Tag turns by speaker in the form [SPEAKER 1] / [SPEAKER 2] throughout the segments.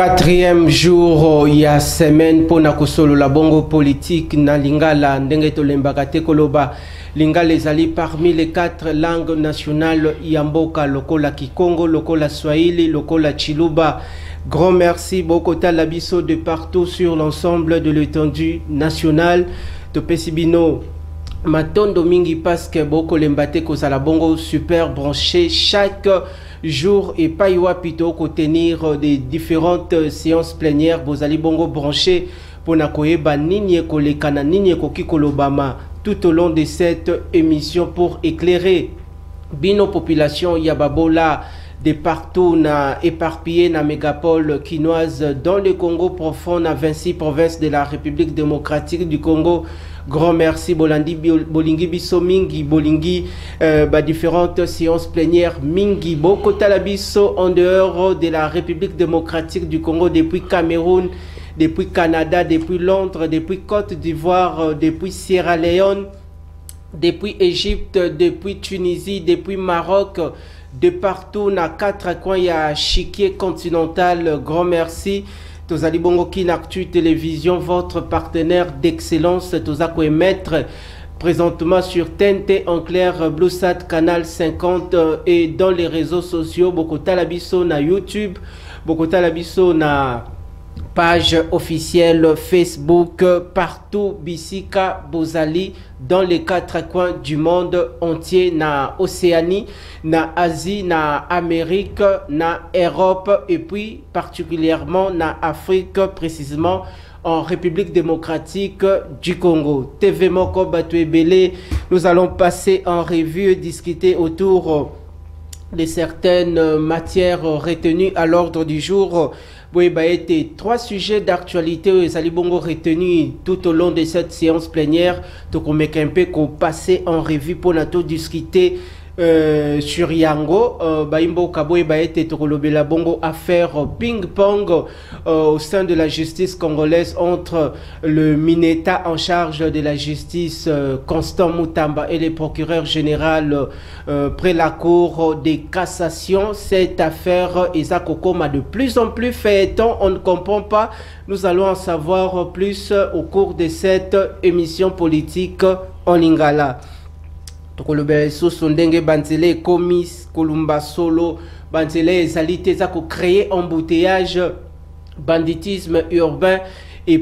[SPEAKER 1] Quatrième jour il y a semaine pour nakosolo la bongo politique na lingala ndenge to lembakate koloba lingala ezali parmi les 4 langues nationales yamboka lokola Kikongo, lokola Swahili, lokola Chiluba. Grand merci beaucoup talabiso de partout sur l'ensemble de l'étendue nationale. Topesibino matondo mingi parce que beaucoup lembate kozala bongo super branché chaque jour et pas plutôt qu'au tenir des différentes séances plénières bozali bongo branché pour nakoyeba nini kolekana nini koki kolobama tout au long de cette émission pour éclairer bino population yababola de partout na éparpillé na mégapole quinoise dans le Congo profond na 26 provinces de la République démocratique du Congo. Grand merci Bolandi Bolingi Biso Mingi Bolingi différentes séances plénières Mingi Boko Talabiso en dehors de la République démocratique du Congo, depuis Cameroun, depuis Canada, depuis Londres, depuis Côte d'Ivoire, depuis Sierra Leone, depuis Égypte, depuis Tunisie, depuis Maroc, de partout na 4 coins il y a Chiquier continental. Grand merci Tozali Bongo Kinactu Télévision, votre partenaire d'excellence. Tozako émettre présentement sur TNT en clair, Bluesat Canal 50 et dans les réseaux sociaux. Bokota Labiso na YouTube, Bokota Labiso na page officielle Facebook, partout Bisika Bozali dans les 4 coins du monde entier, na Océanie, na Asie, na Amérique, na Europe et puis particulièrement na Afrique, précisément en République démocratique du Congo. TV Moko Batuebele, nous allons passer en revue et discuter autour de certaines matières retenues à l'ordre du jour. Oui, bah, été 3 sujets d'actualité Bongo retenus tout au long de cette séance plénière. Donc on met un peu qu'on passer en revue pour nous discuter sur Yango. Baimbo Kaboy bah, été Tokolobela Bongo affaire ping-pong au sein de la justice congolaise entre le Mineta en charge de la justice Constant Mutamba et le procureur général près la cour de cassation. Cette affaire Isakokoma de plus en plus fait étant, on ne comprend pas. Nous allons en savoir plus au cours de cette émission politique en Lingala. Tokolobeleso sondenge banzele komis kolumba solo banzele ezalité za ko créer embouteillage, banditisme urbain et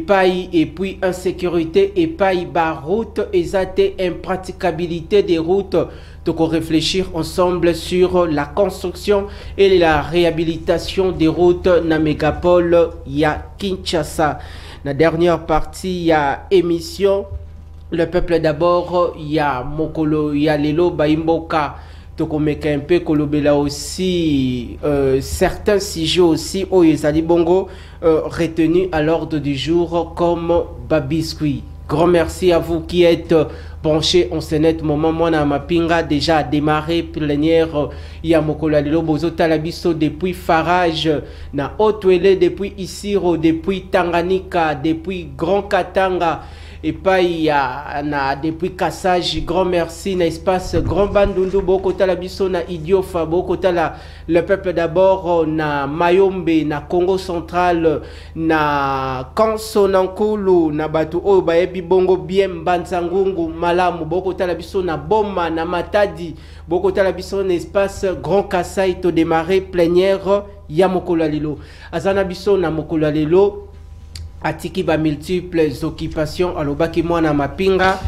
[SPEAKER 1] puis insécurité et bas route ezate impraticabilité des routes. Donc on réfléchir ensemble sur la construction et la réhabilitation des routes na mégapole ya Kinshasa. La dernière partie ya émission le peuple d'abord, il y a Mokolo, il y a Lelo Baimboka, Tokomeka un peu Kolobela aussi, certains sujets aussi, Oyezali Bongo, retenus à l'ordre du jour comme Babiscuit. Grand merci à vous qui êtes branchés en ce net moment. Moi, na Mapinga déjà démarré plénière. Il y a Mokola Lelo Bozo Talabiso depuis Farage, na Otwele depuis Isiro, depuis Tanganyika, depuis Grand Katanga. Et pas il y a depuis Kassage. Grand merci na espace Grand Bandundu Bokota la biso na Idiofa Bokota la le peuple d'abord na Mayombe na Congo central na Kansonankulu na batu o baebi bongo bien Banzangungu Malamu Bokota la biso na Boma na Matadi Bokota la biso na espace Grand Kassai to démarrer plénière ya Mokola Lelo azana biso na Mokola Lelo atiki ba multiples occupations alobaki mwana mapinga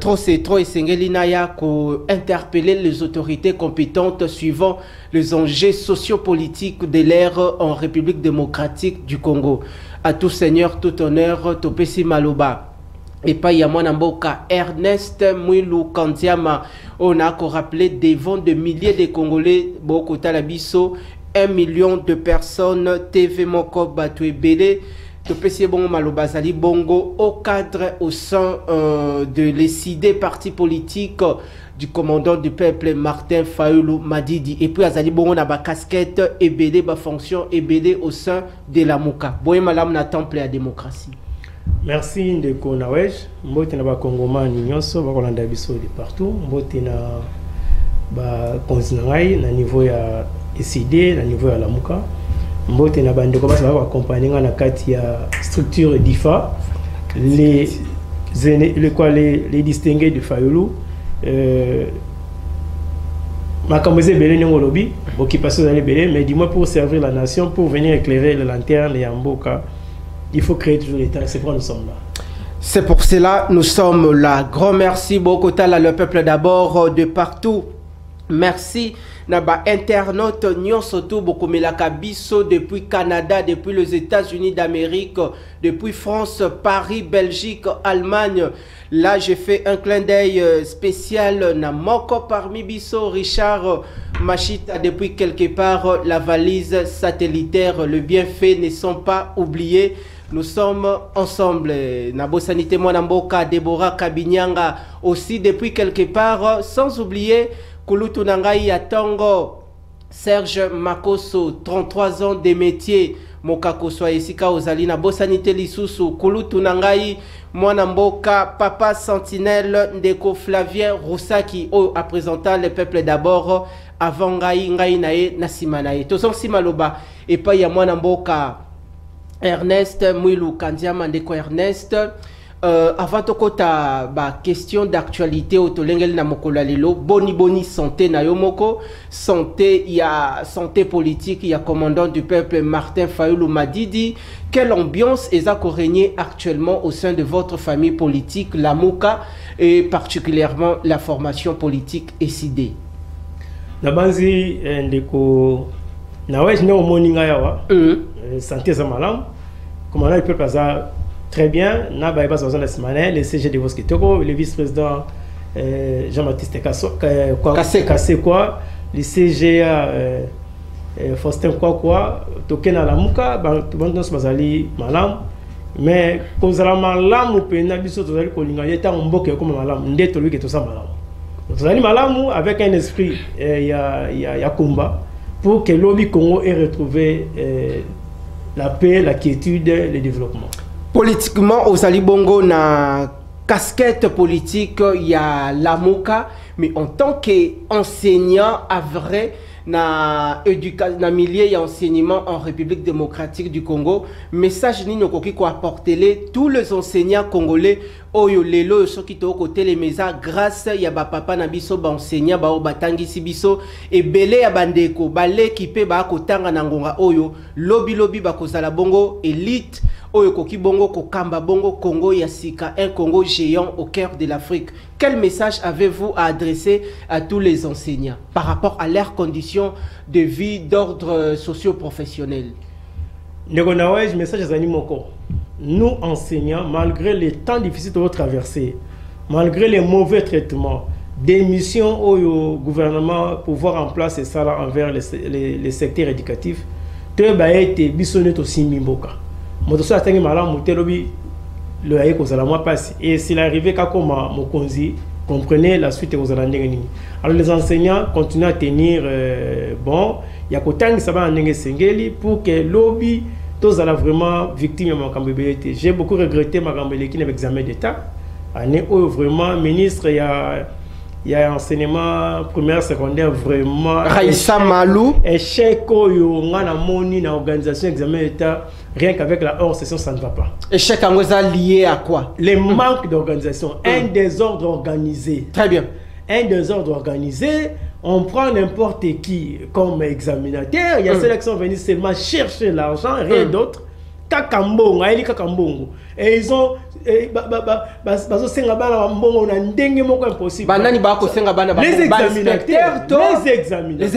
[SPEAKER 1] trop c'est trop esengeli na ya ko interpeller les autorités compétentes suivant les enjeux sociopolitiques de l'ère en République démocratique du Congo. À tout seigneur, tout honneur, topesi maloba. Et pas yamwana mboka Ernest Mwilu Kandiama, on a encore rappelé devant de milliers de Congolais boko talabiso 1 million de personnes TV Moko Batuebele. Topesi bongo malobazali bongo au cadre au sein de l'ECD parti politique du commandant du peuple Martin Fayulu Madidi et puis azali bongo na ba casquette ebele ba fonction ebele au sein de la Mouka. Boye malam na temple à démocratie.
[SPEAKER 2] Merci ndeko nawej mbote na ba kongomani nyonso ba kolanda biso de partout mbote na ba konzinangai na niveau ya ECD na niveau ya la Mouka. mbote na bande ko basa accompagner na kati ya structure d'IFA les distingués de Fayulu Makamboze belé n'ont lobby qui passe dans les belé mais dis-moi pour servir la nation pour venir éclairer les lanternes et Amboka il faut créer toujours l'État c'est pourquoi nous sommes là.
[SPEAKER 1] C'est pour cela nous sommes là. Grand merci beaucoup à le peuple d'abord de partout. Merci Naba internaute nyonso to bokomelaka biso depuis Canada, depuis les États-Unis d'Amérique, depuis France, Paris, Belgique, Allemagne. Là, j'ai fait un clin d'œil spécial na moko parmi biso Richard Machita depuis quelque part la valise satellitaire. Le bienfait ne sont pas oubliés. Nous sommes ensemble. Nabo Sanité Mwanamboka, Deborah Kabinyanga aussi depuis quelque part, sans oublier Kulutu Nangai Yatongo, Serge Makoso, 33 ans de métier, Mokako Soaesika Ozali, Nabo Sanité Lisusu, Kulutu Nangai, Mwanamboka, Papa Sentinelle, Ndeko Flavien Roussaki, à présenter le peuple d'abord, avant Ngai, Ngai Nae, Nasimanae. Toson Simaloba, et pas ya Mwanamboka, Ernest Mouilou Kandiama Ndeko Ernest. Avant tokota ba question d'actualité au tolengel na mokolo lelo boni santé na yomoko santé santé politique il y a commandant du peuple Martin Fayulu Madidi. Quelle ambiance est régner actuellement au sein de votre famille politique la Moka et particulièrement la formation politique SID?
[SPEAKER 2] Na banzi ndeko na wesh no moninga yawa santé za malam commandant du peuple za très bien, le CG de Voskitoko, le vice-président Jean-Baptiste Kassekwa, le CGA Faustin Kwakwa, Tokena Lamuka, Bandos Mazali Malam, mais Kozala Malam ou Pena Biso Tozali Kolinga, il y a un mboke comme Malam, Ndeto lui qui est tout ça Malam. Tozali Malam avec un esprit, il y a combat pour que l'Obi Congo ait retrouvé la paix, la quiétude, le développement.
[SPEAKER 1] Politiquement, au Salibongo, na casquette politique, il y a la Moka, mais en tant qu'enseignant à vrai, na milieu et enseignement en République démocratique du Congo, message ni nokoki ko apporter tous les enseignants congolais oyo lelo so ki to côté les mesa grâce ya ba papa na biso ba enseignant ba batangi si biso et belé ya bandeko ba l'équipe ba ko tanga na ngonga oyo lobi ba ko sala bongo élite oyo koki bongo ko kamba bongo Congo ya sika un Congo géant au cœur de l'Afrique. Quel message avez-vous à adresser à tous les enseignants par rapport à leurs conditions de vie d'ordre socio-professionnel?
[SPEAKER 2] Message nous enseignants, malgré les temps difficiles de traverser, malgré les mauvais traitements, des missions au gouvernement pour voir en place ça envers les secteurs éducatifs, tu as été bisonné aussi mimboka. Motoso atangi malam mutelobi le aye ko zala moi passe et s'il arrivait qu'à comme Mokonzi comprenez la suite aux alandengeni. Alors les enseignants continuent à tenir bon, il y a kotang ça va ndenge sengeli pour que lobby tous à la vraiment victime de Makambebelete. J'ai beaucoup regretté Makambeleki avec examen d'état. Année où vraiment ministre il y a enseignement primaire secondaire vraiment
[SPEAKER 1] Raïssa Malou
[SPEAKER 2] échec oyo ngana moni na organisation examen d'état rien qu'avec la hors session ça ne va pas.
[SPEAKER 1] Échec en lié à quoi?
[SPEAKER 2] Les manques d'organisation, un désordre organisé.
[SPEAKER 1] Très bien.
[SPEAKER 2] Un désordre organisé, on prend n'importe qui comme examinateur, il y a sélection venue seulement chercher l'argent, rien d'autre. Kakambongo, aïli kakambongo. Et ils ont les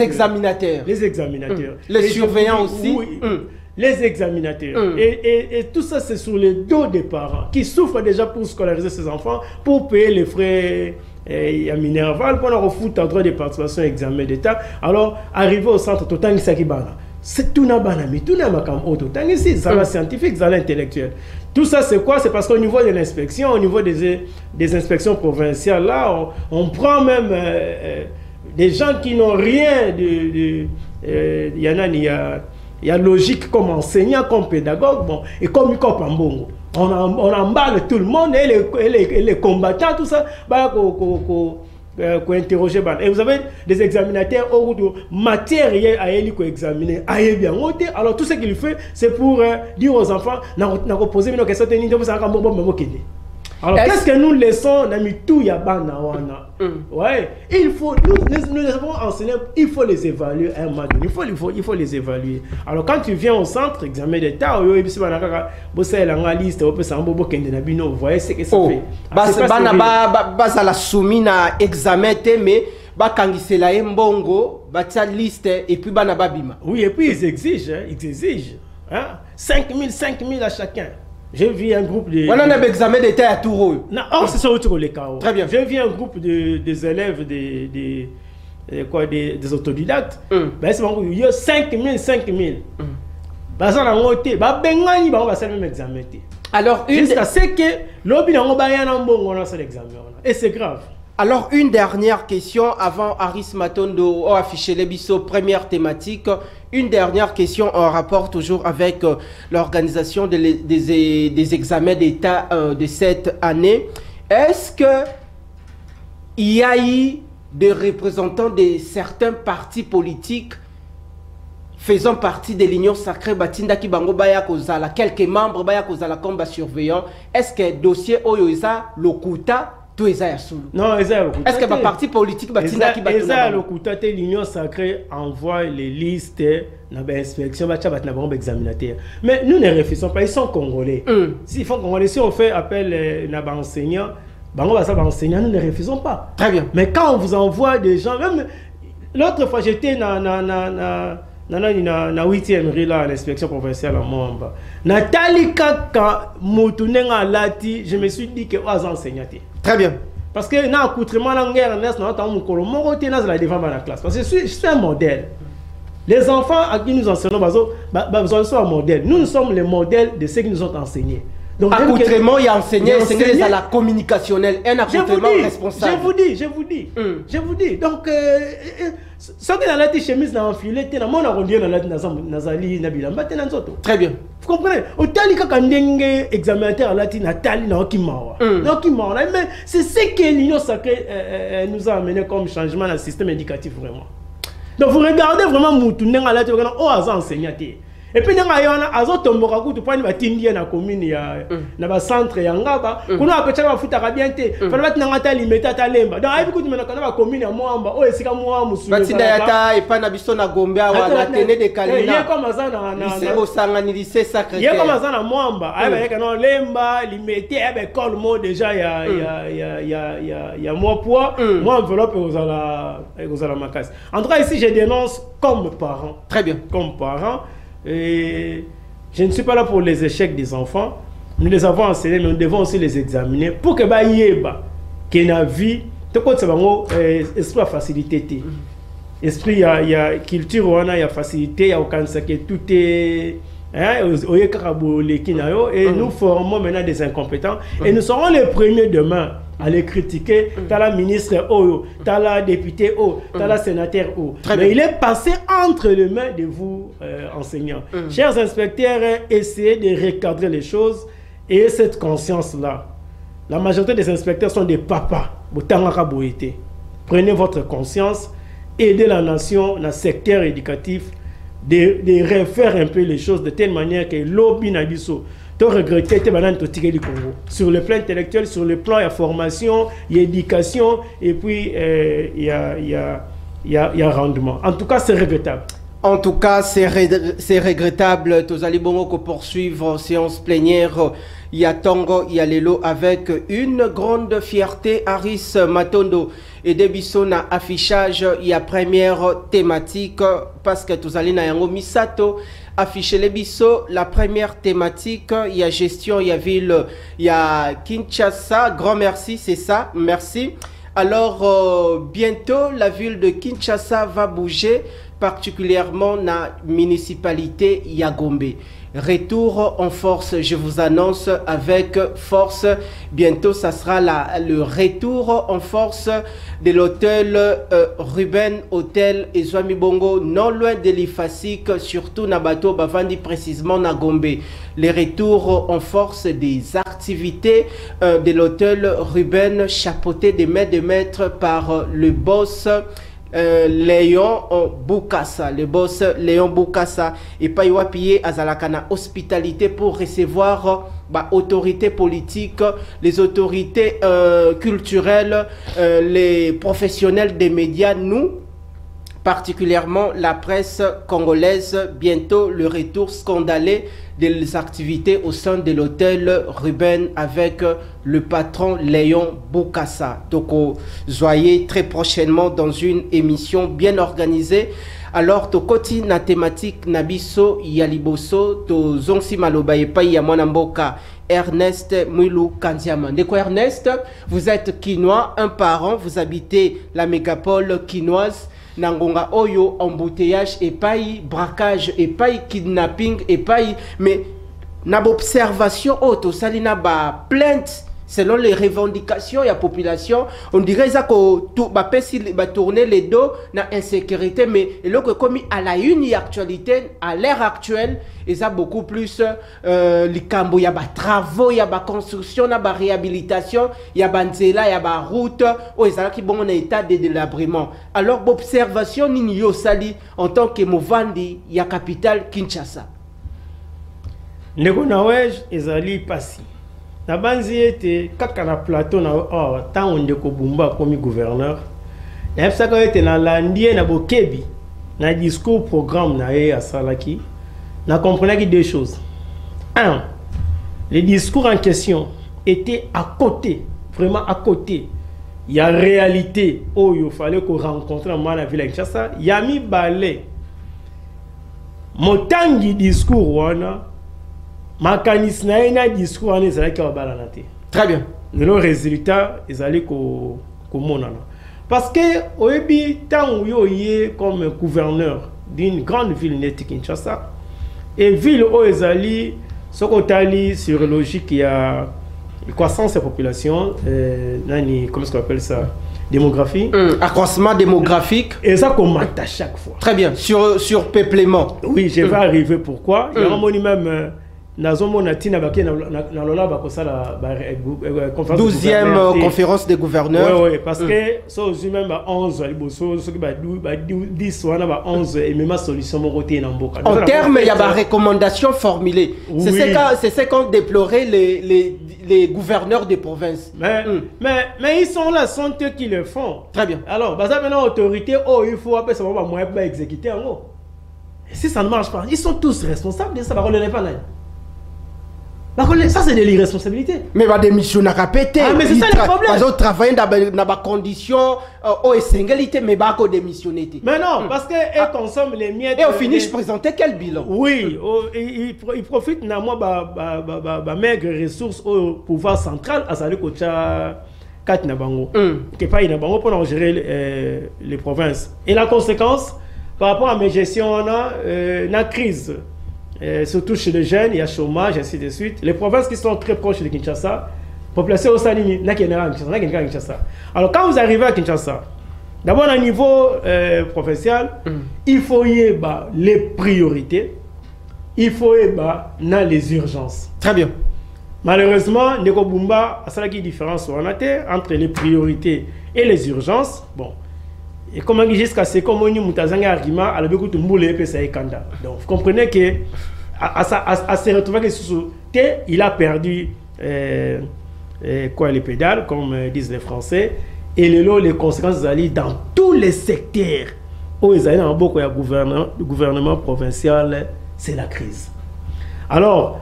[SPEAKER 2] examinateurs,
[SPEAKER 1] les surveillants aussi,
[SPEAKER 2] les examinateurs. Et tout ça, c'est sur le dos des parents qui souffrent déjà pour scolariser ses enfants, pour payer les frais à Minerval, pour leur refouler droit de participation à l'examen d'État. Alors, arriver au centre, tout le Sakibana. C'est tout na banami, tout na makam auto. Tant ici, ça va scientifique, ça va intellectuel. Tout ça, c'est quoi? C'est parce qu'au niveau de l'inspection, au niveau des inspections provinciales, là, on prend même des gens qui n'ont rien de il y a logique comme enseignant, comme pédagogue, bon, et comme Pambongo. On emballe tout le monde, et les combattants, tout ça, bah, interroger. Et vous avez des examinateurs au de matière à examiner. Alors tout ce qu'il fait, c'est pour dire aux enfants, n'a reposé une question de alors qu'est-ce que nous laissons dans tout yabana wana? Ouais, il faut nous avons enseigné, il faut les évaluer à un moment donné. Il faut les évaluer. Alors quand tu viens au centre examen d'état, vous voyez ce que ça fait.
[SPEAKER 1] Basa la soumis na examen mais ba kangisela mbongo ba tia liste et puis bana babima.
[SPEAKER 2] Oui, et puis ils exigent 5 000 à chacun. J'ai vu un groupe de...
[SPEAKER 1] On a un examen d'état à Touro.
[SPEAKER 2] Non, c'est ça autre les cas.
[SPEAKER 1] Très bien.
[SPEAKER 2] J'ai vu un groupe des élèves des autodidactes. Ben c'est bon, il y a 5 000. Ben ça on va faire le même examen.
[SPEAKER 1] Alors
[SPEAKER 2] jusqu'à ce que l'objet on va y aller en bon on a cet examen et c'est grave.
[SPEAKER 1] Alors, une dernière question avant Aris Matondo afficher les bisous, première thématique. Une dernière question en rapport toujours avec l'organisation des examens d'État de cette année. Est-ce qu'il y a eu des représentants de certains partis politiques faisant partie de l'Union sacrée Batinda qui bango baya kozala, quelques membres baya kozala comme surveillant? Est-ce que le dossier Oyoza, Lokuta,
[SPEAKER 2] non,
[SPEAKER 1] est-ce que ma parti politique
[SPEAKER 2] l'Union sacrée envoie les listes dans l'inspection mais nous ne refusons pas, ils sont congolais. S'ils font congolais, si on fait appel à enseignants, nous ne refusons pas.
[SPEAKER 1] Très bien.
[SPEAKER 2] Mais quand on vous envoie des gens, même l'autre fois j'étais dans 8e rue là à l'inspection provinciale à Moamba. Nathalie Kaka Moutounenga Lati, je me suis dit que aux enseignants.
[SPEAKER 1] Très bien.
[SPEAKER 2] Parce que dans l'accoutrement en guerre, dans la défense de la classe. Parce que je suis un modèle. Les enfants à qui nous enseignons, nous sommes un modèle. Nous sommes les modèles de ceux qui nous ont enseignés.
[SPEAKER 1] Donc, accoutrement, il y a enseigné à la communicationnelle, un accoutrement responsable.
[SPEAKER 2] Je vous dis. Donc, ce qui est dans la chemise, dans le filet, dans mon arrondir, dans la zali,
[SPEAKER 1] très bien.
[SPEAKER 2] Vous comprenez? Au tali kakandenge examinateur à la Nathalie na Okimawa. Mais c'est ce que l'Union sacrée nous a amené comme changement dans le système éducatif vraiment. Donc vous regardez vraiment Moutouneng à la télé, oh à enseignant. Et puis, nous avons tu prends une na commune ya na centre ya ngaba kuna apetala mafuta kabiente fala bati ngata limeta ta lemba donc ayi kuti mena kana commune ya Mwamba o esika Mwamba musu
[SPEAKER 1] batinda yata epana biso na Gombe wa na tene de Kalina
[SPEAKER 2] ye comme ça na
[SPEAKER 1] Bosanga ni lycée sacré
[SPEAKER 2] ye comme ça na Mwamba ayi ba yeka no lemba limete ayi école mo déjà ya moi poids moi enveloppe aux makasi. En tout cas ici je dénonce comme parent.
[SPEAKER 1] Très bien.
[SPEAKER 2] Comme parent. Et je ne suis pas là pour les échecs des enfants. Nous les avons enseignés, mais nous devons aussi les examiner pour que yeba que na vie tout compte c'est esprit facilité. Esprit il y a culture il y a facilité, il y a aucun que tout est et nous formons maintenant des incompétents et nous serons les premiers demain à les critiquer. T'as la ministre Oyo, t'as la députée O, t'as la sénateur O. Mais il est passé entre les mains de vous, enseignants. Chers inspecteurs, essayez de recadrer les choses et cette conscience-là. La majorité des inspecteurs sont des papas. Prenez votre conscience, aidez la nation dans le secteur éducatif, de refaire un peu les choses de telle manière que l'obi nabiso te regretter te banane totiké du Congo sur le plan intellectuel, sur le plan de la formation, l'éducation et puis il y a rendement. En tout cas, c'est regrettable.
[SPEAKER 1] En tout cas, c'est regrettable. Tozali bongo ko poursuivre séance plénière. Il y a Tongo, il y a Lelo avec une grande fierté. Aris Matondo et Debiso na affichage. Il y a première thématique parce que Tozali na yango Misato affiché les biso. La première thématique, il y a gestion, il y a ville, il y a Kinshasa. Grand merci, c'est ça. Merci. Alors, bientôt, la ville de Kinshasa va bouger. particulièrement na municipalité Yagombe. Retour en force, je vous annonce avec force. Bientôt, ça sera le retour en force de l'hôtel Ruben Hôtel et Zwami Bongo, non loin de l'Ifasik, surtout Nabato Bavandi, précisément Nagombe. Les retours en force des activités de l'hôtel Ruben, chapeauté de maître par le boss. Léon Boukassa, le boss Léon Boukassa, et pas y azalakana hospitalité pour recevoir autorités politiques, les autorités culturelles, les professionnels des médias, nous particulièrement la presse congolaise. Bientôt le retour scandaleux des activités au sein de l'hôtel Ruben avec le patron Léon Boukassa. Donc, soyez très prochainement dans une émission bien organisée. Alors, tokoti na thématique nabiso yaliboso to zonsi maloba epai ya mwana mboka Ernest Mwilou Kandiama. De quoi Ernest, vous êtes quinois, un parent, vous habitez la mégapole quinoise. Nangonga oyo, embouteillage et paille, braquage et paille, kidnapping et paille, mais n'a observation auto, ça n'a pas plainte selon les revendications de la population. On dirait ça que tout va tourner les dos dans l'insécurité, mais là que comme à la une actualité, à l'ère actuelle, et ça beaucoup plus les cambo, il y a des travaux, il y a des constructions, il y a des réhabilitations, il y a des nzela, il y a des routes, et ça qui bon en état de délabrement. Alors l'observation ni sali en tant que Movandi, il y a capitale Kinshasa.
[SPEAKER 2] Nego nawej ezali pasi. Na banzi ete kaka na plateau na tant on ndeko Bumba comme gouverneur. Na ça ka ete na landie na bokebi na discours programme na e asalaki. Na comprenait deux choses. Un, les discours en question étaient à côté, vraiment à côté. Il y a réalité où il fallait qu'on rencontre un la ville de Kinshasa. Il y a mis balai. Mon temps du discours wana makanis na ina discours wana ezalaki wa balanate.
[SPEAKER 1] Très bien.
[SPEAKER 2] Le résultat ezali ko monana. Parce que oyebi tant yo yé comme gouverneur d'une grande ville nette Kinshasa et ville où ezali sokotali sur logique il y a croissance de population nani comment est-ce qu'on appelle ça démographie
[SPEAKER 1] accroissement démographique
[SPEAKER 2] et ça commence à chaque fois.
[SPEAKER 1] Très bien, sur peuplement.
[SPEAKER 2] Oui, je vais arriver pourquoi. Il y a un monument même nazomona tina baké na lola bakosala conférence
[SPEAKER 1] 12e conférence des gouverneurs.
[SPEAKER 2] Oui, parce que so même 11 liboso so ki ba 10 wana ba 11 et même solution mon côté na mboka.
[SPEAKER 1] En termes il y a des recommandations formulées. C'est ce qu'ont déploré les gouverneurs des provinces.
[SPEAKER 2] Mais ils sont là, sont eux qui le font.
[SPEAKER 1] Très bien.
[SPEAKER 2] Alors, bah ça maintenant autorité, il faut appeler ça va moyen pour exécuter en gros. Si ça ne marche pas, ils sont tous responsables de ça, par contre, pas là. Ça c'est de l'irresponsabilité.
[SPEAKER 1] Mais va démissionner à péter.
[SPEAKER 2] Ah mais c'est ça le problème.
[SPEAKER 1] Ils travaillent dans des conditions essentielles mais pas démissionner.
[SPEAKER 2] Mais non, parce qu'ils consomment les miettes.
[SPEAKER 1] Et au finish présenter quel bilan?
[SPEAKER 2] Oui, ils profitent de moi maigre ressources au pouvoir central à salut kocha kat na bango. Que pas ina bango pour gérer les provinces. Et la conséquence par rapport à mes gestions on a la crise. Surtout chez les jeunes, il y a chômage, ainsi de suite. Les provinces qui sont très proches de Kinshasa, population au Salimi, Kinshasa. Alors quand vous arrivez à Kinshasa, d'abord à niveau provincial, il faut y avoir les priorités, il faut y avoir les urgences.
[SPEAKER 1] Très bien.
[SPEAKER 2] Malheureusement, Ndeko Bumba a ça qui différence entre les priorités et les urgences. Bon. Et comment dire jusqu'à ce qu'on ait un argument à la beaucoup de moule et ça est kanda. Donc vous comprenez que à se retrouver que il a perdu quoi les pédales comme disent les Français et les conséquences allaient dans tous les secteurs où ils allaient dans beaucoup de gouvernement provincial, c'est la crise. Alors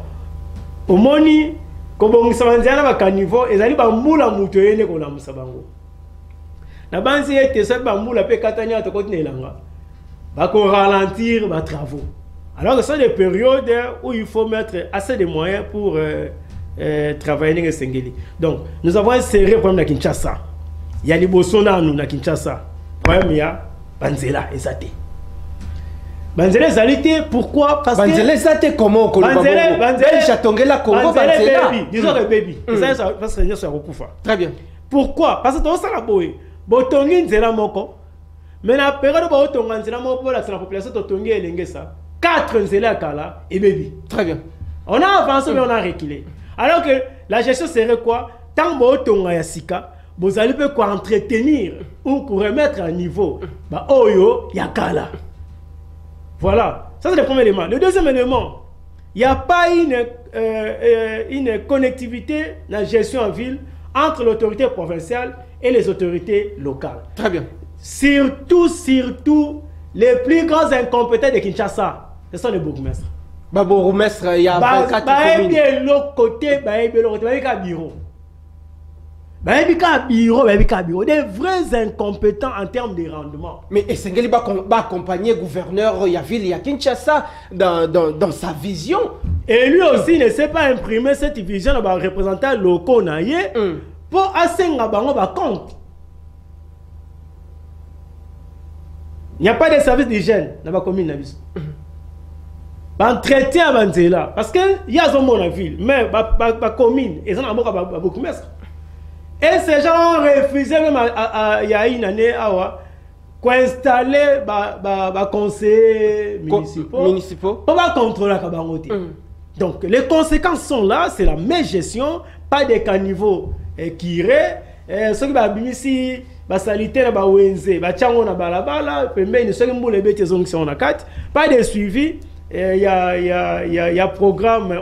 [SPEAKER 2] au moni comme on s'avançait à niveau ils allaient ba moula mutoyene ko na musabango. Na banzi était ça bamboula pe katanya to continuer langa ba ko ralentir ba travaux. Alors que ce sont des périodes où il faut mettre assez de moyens pour travailler dans Sengeli. Donc nous avons un sérieux problème à Kinshasa. Il y a les Bosona nous na Kinshasa. Problème il y a Banzela et Zate. Banzele Zalité, pourquoi? Parce que
[SPEAKER 1] Banzele Zalité comment Banzele Chatongela Congo
[SPEAKER 2] Banzele disons le baby. Ça parce que ça recouvre.
[SPEAKER 1] Très bien.
[SPEAKER 2] Pourquoi? Parce que dans ça la boy. Botongi nzela moko. Mais la période où botonga nzela moko la population totongi elenge ça. 4 nzela kala et baby.
[SPEAKER 1] Très bien.
[SPEAKER 2] On a avancé mais on a reculé. Alors que la gestion serait quoi? Tant botonga ya sika, vous allez peut quoi entretenir ou pour remettre à niveau ba oyo ya kala. Voilà, ça c'est le premier élément. Le deuxième élément, il n'y a pas une connectivité dans la gestion en ville entre l'autorité provinciale et les autorités locales.
[SPEAKER 1] Très bien.
[SPEAKER 2] Surtout, les plus grands incompétents de Kinshasa, ce sont les bourgmestres.
[SPEAKER 1] Bourgmestre, il y a 24 communes.
[SPEAKER 2] De l'autre côté, il y a un bureau. Des vrais incompétents en termes de rendement.
[SPEAKER 1] Mais Essengeli va accompagner le gouverneur Yavili à Kinshasa dans sa vision.
[SPEAKER 2] Et lui aussi ne sait pas imprimer cette vision dans les représentants locaux pour assenger ba compte. Il n'y a pas de service d'hygiène dans la commune. Entretien à Banzela. Parce qu'il y a un ville, mais la commune, ils ont un beaucoup de. Et ces gens ont refusé même il y a une année d'installer des conseils municipaux pour contrôler la Kabangote. Donc les conséquences sont là, c'est la même gestion, pas de caniveaux qui iraient. Ceux qui ont ici, la salité, la wenze, la tchango na balabala, ceux qui ont pas de suivi. Il y a programme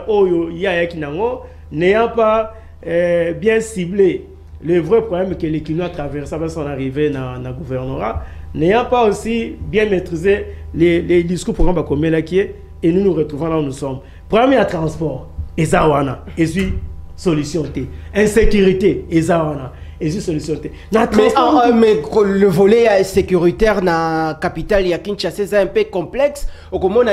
[SPEAKER 2] n'ayant pas bien ciblé le vrai problème que les Kinois traversent avant son arrivée dans le gouvernorat, n'ayant pas aussi bien maîtrisé les discours programmes comme là qui est, et nous nous retrouvons là où nous sommes. Problème de transport, Ezawana, et puis solution T. Insécurité, Ezawana. Et c'est solution.
[SPEAKER 1] Mais le volet sécuritaire dans la capitale ya Kinshasa c'est un peu complexe. Au moment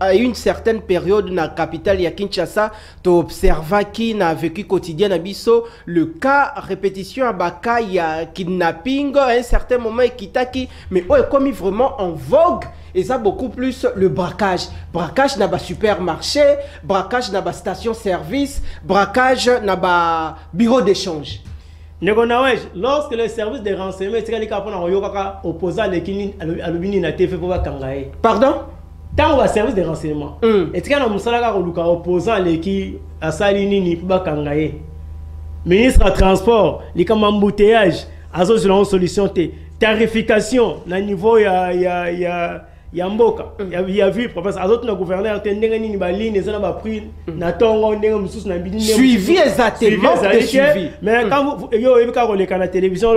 [SPEAKER 1] à une certaine période dans la capitale ya Kinshasa, tu observes qui n'a vécu quotidien à Bisso le cas répétition à Baka il y a kidnapping à un certain moment kitaki mais est comme vraiment en vogue. Et ça beaucoup plus le braquage. Braquage n'a pas supermarché, braquage n'a pas station-service, braquage n'a pas bureau d'échange.
[SPEAKER 2] Lorsque le service de renseignement est opposé à l'Alubini na TV pour Kangaye.
[SPEAKER 1] Pardon?
[SPEAKER 2] Tant au service de renseignement. Et tu as opposant à l'équipe à Salini pour Kangaye. Ministre à transport, les embouteillages, à une solution tarification, na niveau Yamboka, il y a vu, professeur, à d'autres gouverneurs,
[SPEAKER 1] suivi exactement.
[SPEAKER 2] Mais quand vous avez la télévision,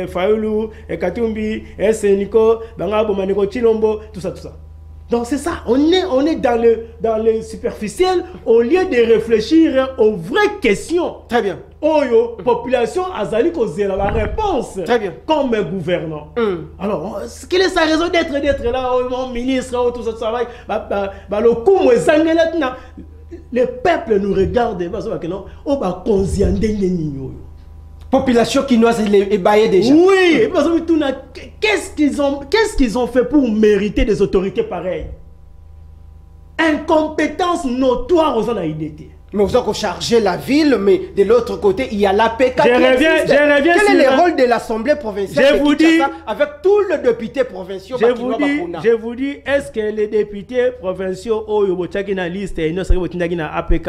[SPEAKER 2] Fayoulou, Katumbi, Seniko, Bangabo, Maniko, Chilombo, tout ça. Donc c'est ça, on est dans le superficiel au lieu de réfléchir aux vraies questions.
[SPEAKER 1] Très bien.
[SPEAKER 2] Oyo, population azali kozé la réponse. Très bien. Comme un gouvernant. Alors, quelle est sa raison d'être là, mon ministre, tout ça, tout ça, le coup, le peuple nous regarde,
[SPEAKER 1] population quinoise est baillée déjà.
[SPEAKER 2] Oui, qu'est-ce qu'ils ont fait pour mériter des autorités pareilles? Incompétence notoire aux IDT.
[SPEAKER 1] Mais vous avez chargé la ville, mais de l'autre côté, il y a l'APK.
[SPEAKER 2] Je reviens
[SPEAKER 1] Quel est le rôle de l'Assemblée provinciale
[SPEAKER 2] je vous dis,
[SPEAKER 1] avec tous les députés provinciaux?
[SPEAKER 2] Je vous dis, est-ce que les députés provinciaux, oh, yo bochaki na liste, et non, c'est que na APK,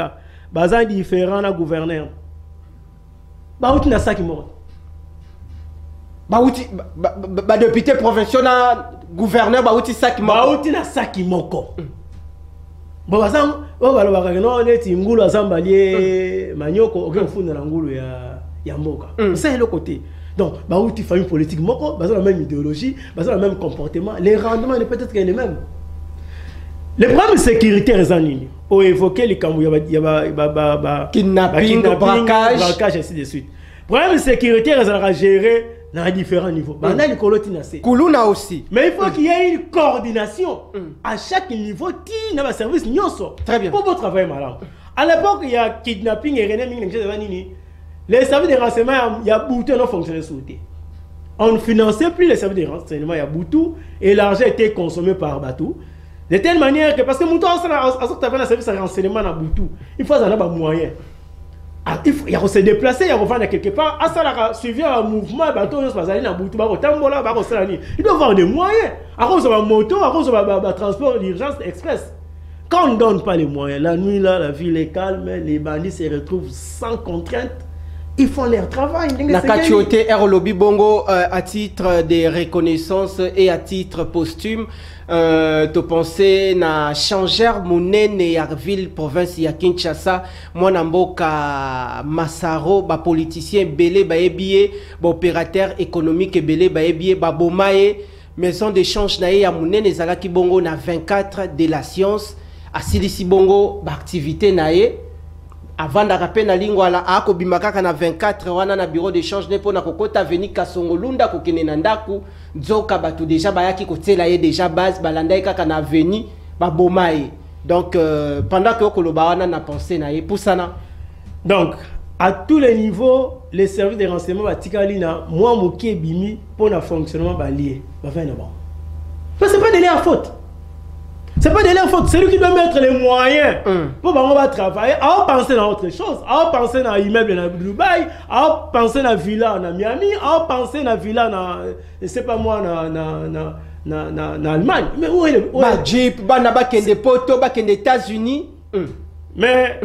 [SPEAKER 2] bazan différent na gouverneur. Baouti na saki mort.
[SPEAKER 1] Baouti, député provincial na gouverneur, baouti saki mort.
[SPEAKER 2] Baouti na saki moko. Bazan, oh, balobaka non, neti ngulu azambalier manyoko, ok, funda na ngulu ya mboka. C'est le côté. Donc, baouti famille politique moko, bazan la même idéologie, bazan le même comportement, les rendements ne peut-être que les mêmes. Les problèmes sécuritaires ils ont évoqué les cambou,
[SPEAKER 1] kidnapping, braquage,
[SPEAKER 2] ainsi de suite. Problème sécuritaire ils ont géré dans différents niveaux.
[SPEAKER 1] Koulouna aussi.
[SPEAKER 2] Mais il faut qu'il y ait une coordination à chaque niveau. Qui n'a pas service nyonso.
[SPEAKER 1] Très bien.
[SPEAKER 2] Pour travailler malin. À l'époque, il y a kidnapping et renaming. Les services de renseignement, il y a beaucoup de fonctionnaires sous. on ne finançait plus les services de renseignement à Boutou et l'argent était consommé par Batou. De telle manière que, parce que Moutou, un service de renseignement à Boutou, il faut avoir des moyens. Il faut se déplacer, il faut vendre quelque part. À ça, il suivi un mouvement, il doit avoir des moyens. À cause de la moto, à cause de la transport d'urgence express. Quand on ne donne pas les moyens, la nuit, là, la ville est calme, les bandits se retrouvent sans contrainte. Ils font leur travail.
[SPEAKER 1] La Kachiote Lobby Bongo à titre de reconnaissance et à titre posthume, tu pensais na changer monene ya ville province ya Kinshasa, moi namboka Masaro, ba politicien belé ba ebié, ba opérateur économique belé ba ebié, ba bomaye maison d'échange na ya monene zalaki bongo na 24 de la science, asilisi bongo ba activité na ye. Avant de rappeler na lingua la ako bimakaka na 24 wana na bureau d'échange nepo na kokota veni Kasongolunda kokene na ndaku nzoka batu déjà bayaki kotela ye déjà base balanda kaka na veni ba bomaye. Donc pendant que okoloba wana na pensé na ye pusana.
[SPEAKER 2] Donc à tous les niveaux les services de renseignement batikali na moi moki bimi pour le fonctionnement ba lié ba fin bon. C'est pas de leur faute. C'est pas de leur faute, c'est lui qui doit mettre les moyens pour qu'on va travailler, à penser dans autre chose, à penser dans l'immeuble dans Dubaï, à penser dans la villa dans Miami, à penser dans la villa dans, je sais pas moi, dans Allemagne. Mais où est le...
[SPEAKER 1] Bah Jeep, bah n'a pas des poteaux, bah des États-Unis.
[SPEAKER 2] Mais,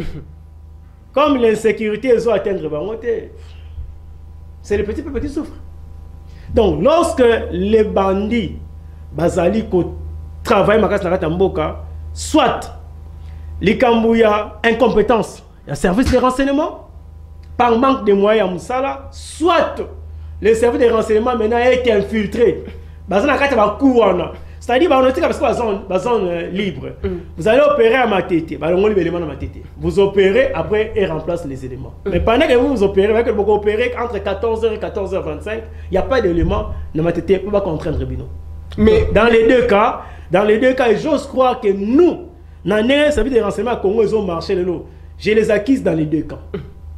[SPEAKER 2] comme l'insécurité ils ont atteint le monter, c'est les petits peuples qui souffrent. Donc, lorsque les bandits, Bazali, travail soit les Kambouya incompétence, il y a service de renseignement par manque de moyens Moussala, soit le service de renseignement maintenant a été infiltré. C'est-à-dire qu'on est dans zone libre. Vous allez opérer à Matete, vous opérez après et remplace les éléments. Mais pendant que vous opérez, vous opérez entre 14h et 14h25, il n'y a pas d'éléments dans Matete pour contraindre Bino. Mais dans les deux cas, j'ose croire que nous, dans les services de renseignement Congo, ils ont marché le lot. Je les acquise dans les deux cas.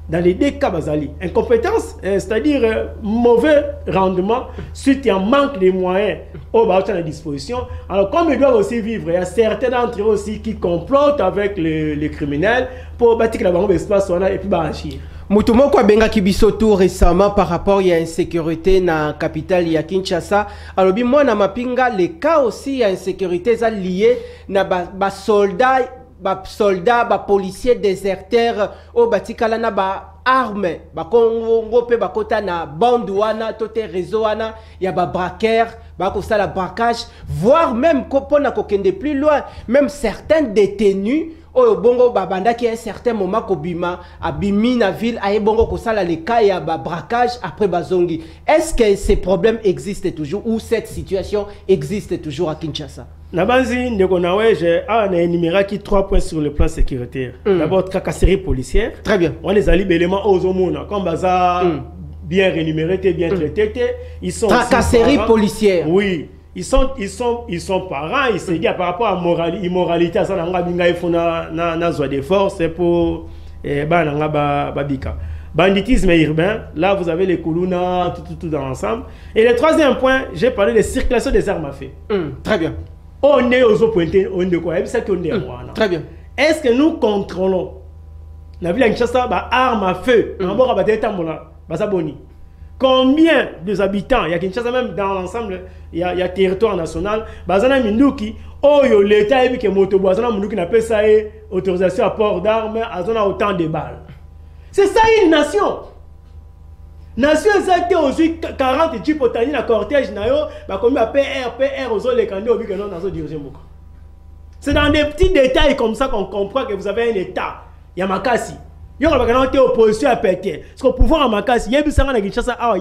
[SPEAKER 2] Dans les deux cas, Bazali. Incompétence, c'est-à-dire mauvais rendement, suite à un manque de moyens au bas à la disposition. Alors, comme ils doivent aussi vivre, il y a certains d'entre eux aussi qui complotent avec les criminels pour bâtir la bombe espace et puis agir.
[SPEAKER 1] Mutumo kwa benga kibiso tout récemment par rapport à l'insécurité na capitale ya Kinshasa. Alors bi moi na mapinga les cas aussi ya insécurité ça lié na ba soldats ba policiers déserteurs au batikala na ba armes ba kongo pe ba kota na bande wana tote réseau wana ya ba braqueurs ba ko sala braquage voire même pona kokende plus loin même certains détenus au bongo babanda qui à un certain moment kobima abimi na ville aye bongo ko sala les cas ya ba braquage après bazongi. Est-ce que ces problèmes existent toujours ou cette situation existe toujours à Kinshasa?
[SPEAKER 2] Nabanzi ndeko nawe j'ai énuméré qui 3 points sur le plan sécuritaire. D'abord tracasserie policière.
[SPEAKER 1] Très bien.
[SPEAKER 2] On les a les éléments aux homona comme bazar bien rémunérés, bien traités, ils sont
[SPEAKER 1] tracasserie policière.
[SPEAKER 2] Oui. Ils sont parents, ils se disent par rapport à immoralité, ça il faut na joie de force pour babika. Banditisme urbain, là vous avez les Koulouna, tout dans l'ensemble. Et le troisième point, j'ai parlé de circulation des armes à feu.
[SPEAKER 1] Très bien.
[SPEAKER 2] On est aux oppointés, on est quoi?
[SPEAKER 1] Très bien.
[SPEAKER 2] Est-ce que nous contrôlons la ville de Kinshasa, armes à feu, en bord à Basaboni? Combien des habitants, il y a Kinshasa même dans l'ensemble, il y a territoire national, Bazana Minduki, Oyo, l'État et que Moto Bazana Minduki n'a pas ça autorisation à port d'armes, à autant de balles. C'est ça une nation. Nation, ça a été aussi 40 types au tani, la cortège, comme à PR, aux autres, les candidats, au but que non, dans ce dirigeant. C'est dans des petits détails comme ça qu'on comprend que vous avez un État. Il y a Makassi. Il y a opposition à péter. Parce qu'au pouvoir à Makassi, il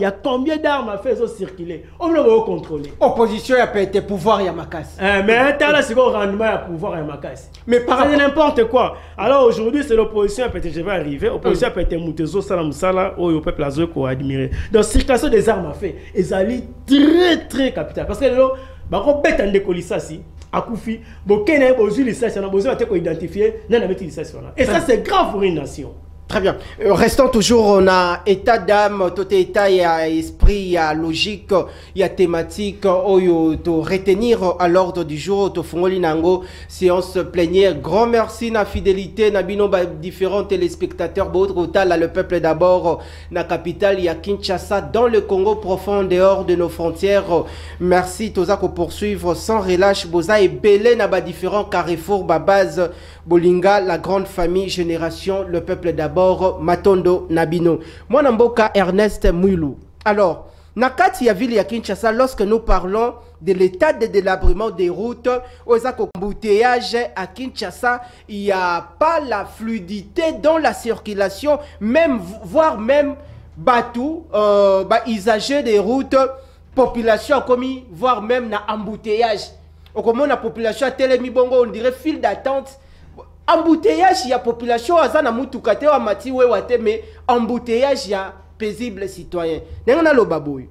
[SPEAKER 2] y a combien d'armes à faire circuler? On va contrôler.
[SPEAKER 1] Opposition à péter, pouvoir à Makassi.
[SPEAKER 2] Mais un tel rendement à pouvoir à Makassi. Mais par n'importe quoi. Alors aujourd'hui, c'est l'opposition à péter. Je vais arriver. Opposition à péter, Moutezo, Salam Sala, au peuple azur qu'on a admiré. Donc, circulation des armes à faire. Ils allaient très capital. Parce que là, on bête en décolissasi. Akoufi, Bokene, Bozu, les stations, on a besoin d'identifier, et ça c'est grave pour une nation.
[SPEAKER 1] Très bien. Restons toujours, on a état d'âme, tout état, il y a esprit, il y a logique, il y a thématique, to retenir à l'ordre du jour, to fungoli nango, séance plénière. Grand merci na fidélité, na bino différents téléspectateurs, là, le peuple d'abord, na capitale, il y a Kinshasa, dans le Congo profond, dehors de nos frontières. Merci, toza ko poursuivre sans relâche, boza et belé na ba différents carrefours, ba base, Bolinga, la grande famille, génération, le peuple d'abord, Matondo, Nabino. Moi, Namboka, Ernest Mouilou. Alors, Nakati ya ville ya Kinshasa, lorsque nous parlons de l'état de délabrement des routes, aux embouteillages à Kinshasa, il n'y a pas la fluidité dans la circulation, même, voire même, bateau, usagers des routes, population commis, voire même na embouteillage. Au comment la population a télémi bongo, on dirait file d'attente. Embouteillage, il y a population, azana mutukate wa mati we wate, mais embouteillage, il y a paisible citoyen. N'engana lo baboui.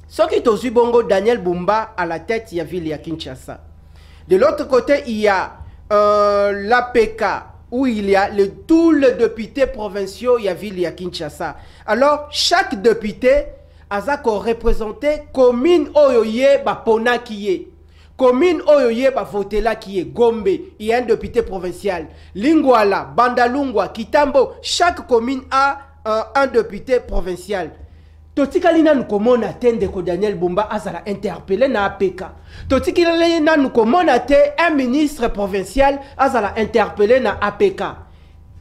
[SPEAKER 1] Ce qui est bongo, Daniel Bumba à la tête, il y a ville ya Kinshasa. De l'autre côté, il y a l'APK, où il y a tous les députés provinciaux, il y a ville ya Kinshasa. Alors, chaque député a représenté commune oyoye bapona kiye. Commune Oyoye ba votela qui est Gombe, il y a un député provincial. Lingwala, Bandalungwa, Kitambo, chaque commune a un député provincial. Totikalina nous comment attendre que Daniel Bumba azala interpellé na APK. Totikalina nous comment attendre un ministre provincial azala interpellé na APK.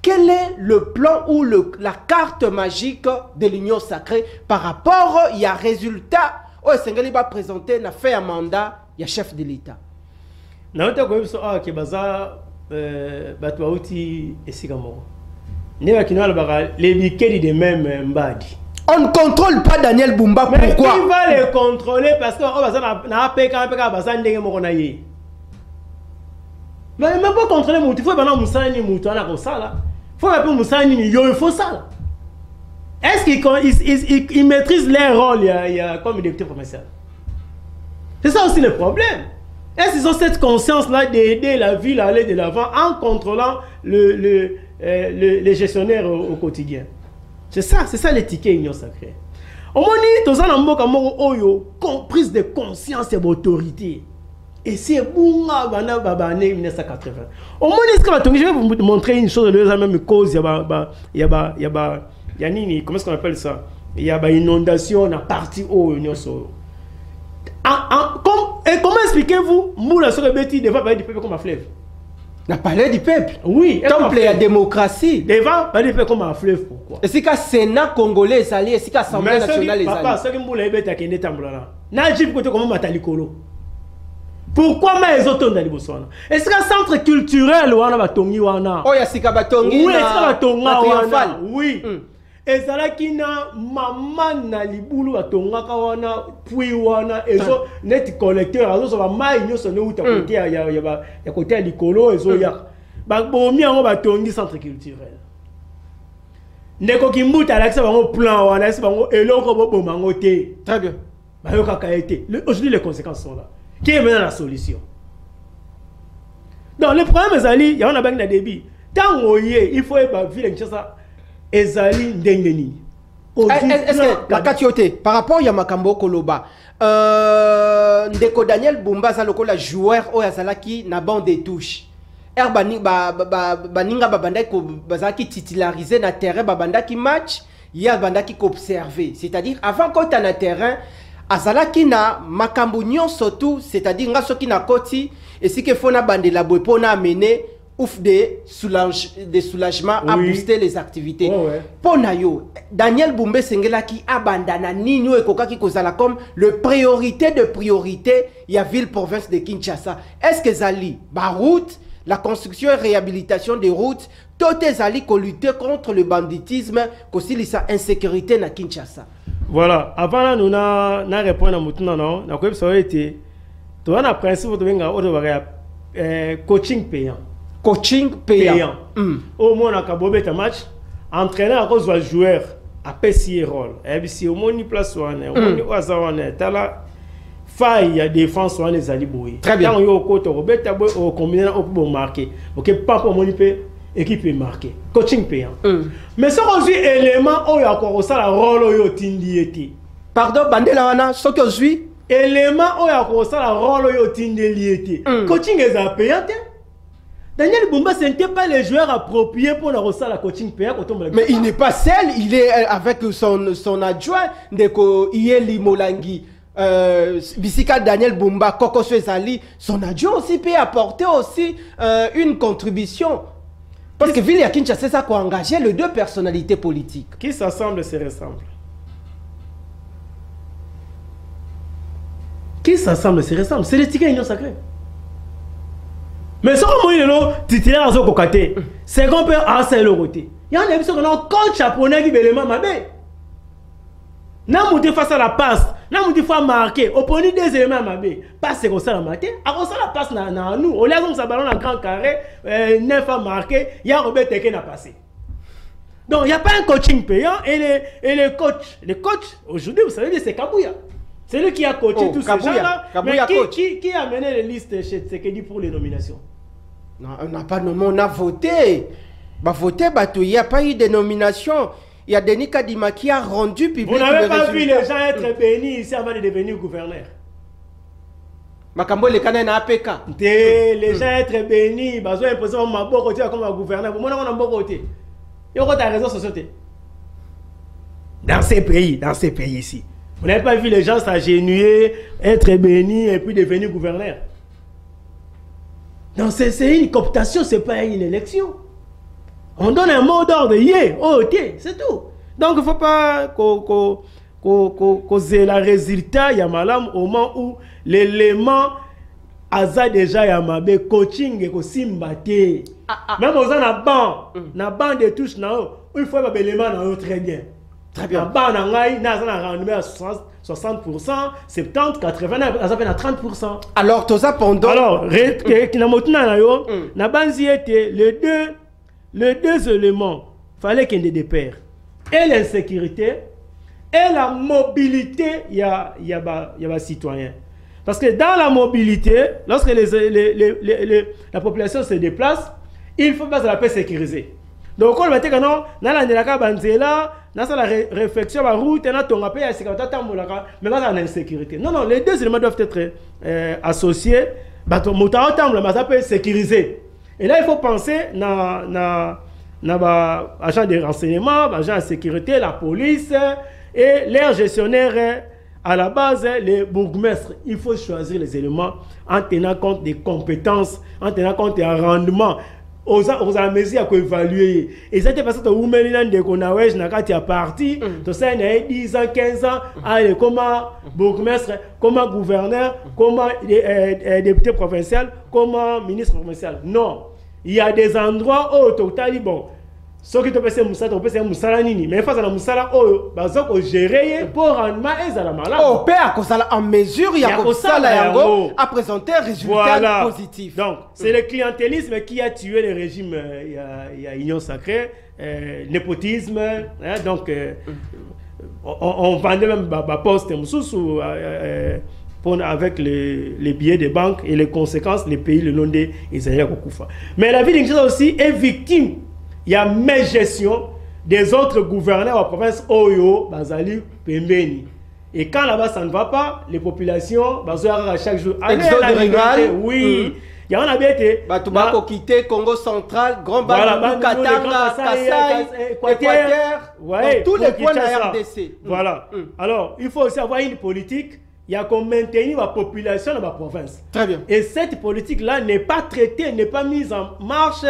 [SPEAKER 1] Quel est le plan ou la carte magique de l'Union sacrée par rapport il y a résultat au Sénégal va présenter na fait un mandat. Il y a chef de l'État. On ne contrôle pas Daniel Bumba.
[SPEAKER 2] Mais
[SPEAKER 1] pourquoi?
[SPEAKER 2] Qui va les contrôler parce que mais même pas contrôler il faut il faut ça. Est-ce qu'ils maîtrisent leur rôle comme député provincial? C'est ça aussi le problème. Est-ce qu'ils ont cette conscience-là d'aider la ville à aller de l'avant en contrôlant les gestionnaires au quotidien? C'est ça l'étiquette Union sacrée. Au moins, tous en ambo oyo prise de conscience et d'autorité. Et c'est Bunga Bana Babane 1980. Au moins, je vais vous montrer une chose de la même cause. Il y a nini, comment est-ce qu'on appelle ça? Il y a une inondation dans la partie haut Union sacrée. Et comment expliquez-vous Moula Sorebeti devant parler du peuple comme un fleuve?
[SPEAKER 1] On a parlé du peuple.
[SPEAKER 2] Oui.
[SPEAKER 1] Temple de la démocratie.
[SPEAKER 2] Devant parler du peuple comme un fleuve, pourquoi?
[SPEAKER 1] Et si le Sénat congolais est allé, et si l'Assemblée nationale est allée.
[SPEAKER 2] Papa, ce que Moula Ebeta qui est tamblana. Najib côté comment Matalikolo. Pourquoi mais autres dans les Botswana? Est-ce que le centre culturel ou ana batongi wana?
[SPEAKER 1] Oh ya sika batongi.
[SPEAKER 2] Oui, est-ce que batongi wana? Oui.
[SPEAKER 1] Et
[SPEAKER 2] ça là qui na maman na libulu atongaka wana puis wana ezo net collecteur azo so ba mai nyoso ne uta côté ya côté ya likolo ezo ya ba bomi ngo batongi centre culturel ndeko kimbuta alakisa bango plan wana esi bango eloko bobo mango te.
[SPEAKER 1] Très bien.
[SPEAKER 2] Ba yo kaka été aujourd'hui les conséquences sont là. Qui est maintenant la solution? Donc le problème ezali ya wana bangi na débit tant oye il faut ba ville Kinshasa ezali ndengeni.
[SPEAKER 1] Est-ce que la katiote par rapport à Makambo Koloba ndeko Daniel Bumba za lokola joueur oya zalaki na bande de touche baninga babandaki ko bazaki titularisé na terrain babandaki match ya bandaki ko observer, c'est-à-dire avant qu'on na terrain azalaki na makambo nyonso tout, c'est-à-dire nga soki na koti et si que fona bande la boy pona amener ouf de soulagement à booster les activités. Ponayo, Daniel Bumba Sengela qui abandonne Nino et Koka qui kozala comme le priorité de priorité, il y a ville province de Kinshasa. Est-ce que Zali, ba route, la construction et réhabilitation des routes, tout Zali qu'on lutter contre le banditisme, qu'aussi sa insécurité na Kinshasa.
[SPEAKER 2] Voilà, avant là nous na répondre à mouton non, na quoi ça a été, tu as un principe de venir au coaching payant.
[SPEAKER 1] Coaching payant.
[SPEAKER 2] Au moins, on a kabobé ta match. Entraîneur à cause de joueur à PCA rôle. Et si au moins il place on est, au moins on est. T'as la faille à défense on les aliboués.
[SPEAKER 1] Très bien.
[SPEAKER 2] Quand on y au côté, au bête au combiné au bon marqué. Ok, pas pour moniper. équipe est marquée. Coaching payant. Mais ça aussi élément où il y a encore ça la rôle où il
[SPEAKER 1] pardon, Bandela wana, ce que je suis.
[SPEAKER 2] Élément où il y a encore ça la rôle où il coaching est payant. Daniel Bumba, ce n'était pas les joueurs appropriés pour la coaching payant.
[SPEAKER 1] Mais il n'est pas seul, il est avec son adjoint, Ndeko Ieli Molangi. Bisika Daniel Bumba, Koko Swezali, son adjoint aussi peut apporter aussi une contribution. Parce que Vili Kinshasa, c'est ça qui a engagé les deux personnalités politiques.
[SPEAKER 2] Qui s'assemblent se ressemblent. Qui s'assemblent se ressemblent. C'est le ticket union sacrée. Mais ce qu'on il est titulaire à ce côté, c'est qu'on peut assez le côté. Il y a un épisode où on a un coach japonais qui veut le mabé. N'a mouté face à la passe, n'a mouté fois marqué, au point des éléments mabé. Passe comme ça la matin, après ça la passe na nous. Au lieu de ça ballon en grand carré, 9 fois marqué, il y a Robert Teke n'a passé. Donc il n'y a pas un coaching payant et les coachs aujourd'hui vous savez c'est Kabouya. C'est lui qui a coaché tous ces gens-là. Mais qui a mené les listes chez Tshisekedi pour les nominations?
[SPEAKER 1] Non, on n'a pas nommé, on a voté. Il n'y a pas eu de nomination. Il y a Denis Kadima qui a rendu public.
[SPEAKER 2] Vous n'avez pas vu les gens être bénis ici avant de devenir gouverneur.
[SPEAKER 1] Makambo le Kanen APK.
[SPEAKER 2] Les gens être bénis, ils ont imposé un maboko comme gouverneur. Vous m'avez dit qu'on a côté. Il y a des réseaux sociaux. Dans ces pays ici. Vous n'avez pas vu les gens s'agenouiller, être bénis et puis devenir gouverneur. Non, c'est une cooptation, ce n'est pas une élection. On donne un mot d'ordre, c'est tout. Donc il ne faut pas causer le résultat, il y a malam au moment où l'élément a déjà yamabe coaching et simbaté. Même aux gens na ban de touches il faut pas l'élément très bien. Très bien. Ban na rendement à 60%, 70, 80, à 30%.
[SPEAKER 1] Alors tout ça pendant.
[SPEAKER 2] Alors les deux éléments fallait qu'il y ait des pairs. Et l'insécurité et la mobilité, il y a des citoyens. Parce que dans la mobilité, lorsque la population se déplace, il faut pas la paix sécurisée. Donc, on va dire que non, dans la réflexion, la route, mais pas la insécurité. Non, les deux éléments doivent être associés. Ça peut sécuriser. Et là, il faut penser à l'agent de renseignement, l'agent de sécurité, la police et les gestionnaires. À la base, les bourgmestres, il faut choisir les éléments en tenant compte des compétences, en tenant compte des rendements. Aux mesures à évaluer. Et ça, c'est parce que vous avez dit que tu parti, tu sais, 10 ans, 15 ans, comment bourgmestre, comment gouverneur, comment député provincial, comment ministre provincial. Non. Il y a des endroits où, total, bon, ceux qui te passent Moussala, tu peux Moussala Nini. Mais face à la Moussala, ils ont géré pour rendement et à la malade.
[SPEAKER 1] Oh, père, en mesure, il y a à présenter un résultat positif.
[SPEAKER 2] Donc, c'est le clientélisme qui a tué le régime. Il y a Union Sacrée, népotisme. Donc, on vendait même poste avec les billets des banques et les conséquences, les pays le long des Israéliens. Mais la ville d'Inchasa aussi est victime. Il y a mes gestions des autres gouverneurs de la province Oyo, Bazali, Pembeni. Et quand là-bas ça ne va pas, les populations, chaque jour.
[SPEAKER 1] Exode rural.
[SPEAKER 2] Oui. Il y a un habité.
[SPEAKER 1] Batubako quitté, Congo central, Grand Bandou, Katanga, Kassai, Équateur. Tous les points de la RDC.
[SPEAKER 2] Voilà. Alors, il faut aussi avoir une politique. Il y a qu'on maintenir la population dans la province.
[SPEAKER 1] Très bien.
[SPEAKER 2] Et cette politique-là n'est pas traitée, n'est pas mise en marche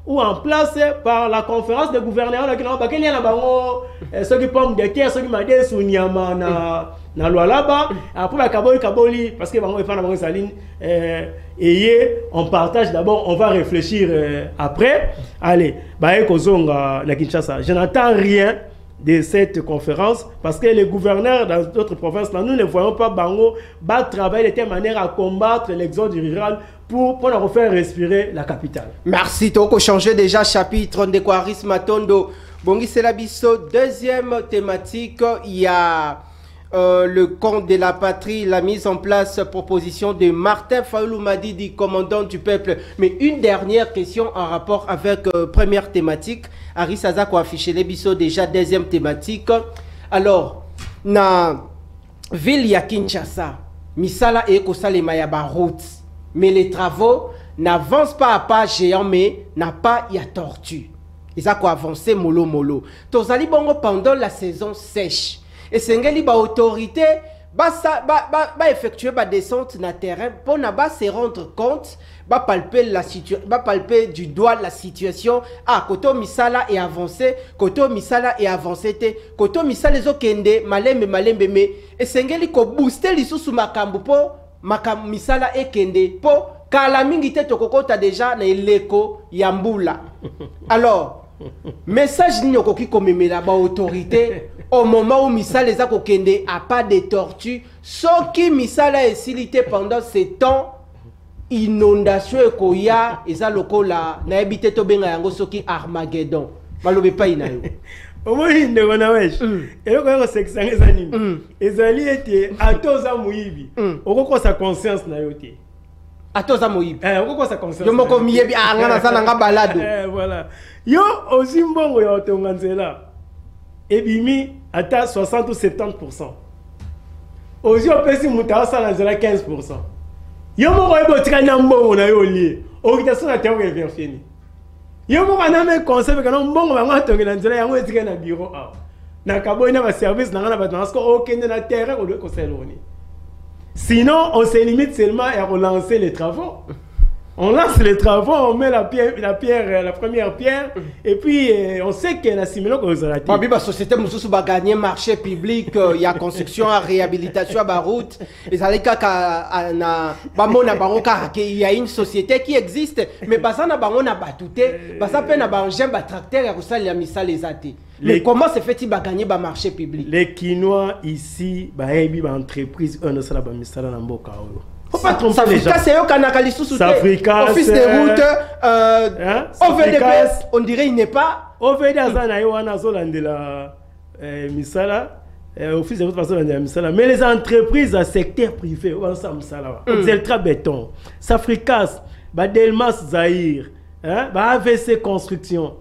[SPEAKER 2] ou en place par la conférence des gouverneurs ceux qui pomment des terres, ceux qui m'ont dit sous Niama na loi là-bas, après Kaboli parce que on partage d'abord, on va réfléchir après. Allez, je n'entends rien de cette conférence parce que les gouverneurs dans d'autres provinces, là, nous ne voyons pas Bango travailler de telle manière à combattre l'exode rural pour nous faire respirer la capitale.
[SPEAKER 1] Merci. Tu as changé déjà chapitre de Kwaris Matondo. Bongi Selabiso, deuxième thématique, il y a le compte de la patrie, la mise en place, proposition de Martin Fayoulou Madidi, commandant du peuple. Mais une dernière question en rapport avec première thématique. Aris Azako a affiché les bisous déjà, deuxième thématique. Alors, na ville ya Kinshasa, misala et kosalema ya ba route. Mais les travaux n'avancent pas à pas géant, mais n'a pas y a tortue. Ils ont avancé mollo mollo. Tozali bongo pendant la saison sèche. Et c'est une autorité va effectuer la descente na terrain pour ne pas se rendre compte, va palper la situation, va palper du doigt la situation. Ah, koto misala est avancé, koto misala est avancé te, koto misala zo kende malembe mais et c'est une ko booster les sous makambu po makambu misala e kende po kala mingi te tokokota déjà na eleko yambula. Alors message n'y a qui la autorité au moment où Missal les a kokende a pas de tortue, ce qui Missal a facilité pendant ces temps inondation et koya et ça lokola na habité to benga yango soki Armageddon malobe pa inayo
[SPEAKER 2] au moins il ne connaît wesh et le ko seksanga zanini ezali ete atoza muibi okoko sa conscience na yote
[SPEAKER 1] atoza muibi
[SPEAKER 2] okoko sa conscience
[SPEAKER 1] yo moko miyebi angana sana nga balado
[SPEAKER 2] voilà yo ozimbongo ya otonganzela ebimi ata 60 ou 70%. Ozi opesi muta sala nzela 15%. Yo moko ebo tikanya mbongo na yo lié. Okita sona te o verfini. Yo moko na me conseil kana mbongo bango tongela nzela yango etika na bureau a. Na kaboy na ba service na ngana ba parce que okende na terrain ko seloni. Sinon on se limite seulement à relancer les travaux. On lance les travaux, on met la première pierre, et puis on sait qu'il y a un simulon que vous avez dit.
[SPEAKER 1] La société va gagner marché public, il y a construction, réhabilitation, la route. Il y a une société qui existe, mais ça n'a pas batouté, ça peut un tracteur mais comment se fait-il gagner le marché public?
[SPEAKER 2] Les Quinois ici, une entreprise, un seul ministère dans Mboka.
[SPEAKER 1] Faut pas tromper les gens. C'est eux qui ont office de route, OVDPS, on dirait il n'est pas.
[SPEAKER 2] OVDPS, office de route, mais les entreprises à secteur privé, Zeltra Béton, Safricas, Delmas Zahir, AVC Construction.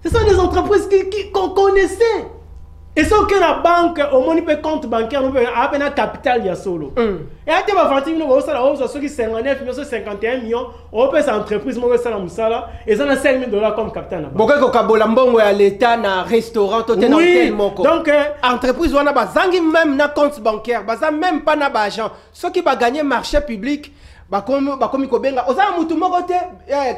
[SPEAKER 2] Ce sont des entreprises qu'on connaissait. Et si on a la banque, au moins un compte bancaire, on a un capital il y a solo. Et à tes enfants, on a 59 millions, 51 millions, on peut ces entreprises, et ça a $5 000 comme capital.
[SPEAKER 1] Pourquoi on a l'État, un restaurant,
[SPEAKER 2] oui, donc,
[SPEAKER 1] entreprise, on a même un compte bancaire, même pas d'argent. Ceux qui vont gagner marché public, comme il kobenga, on a mutu mokote,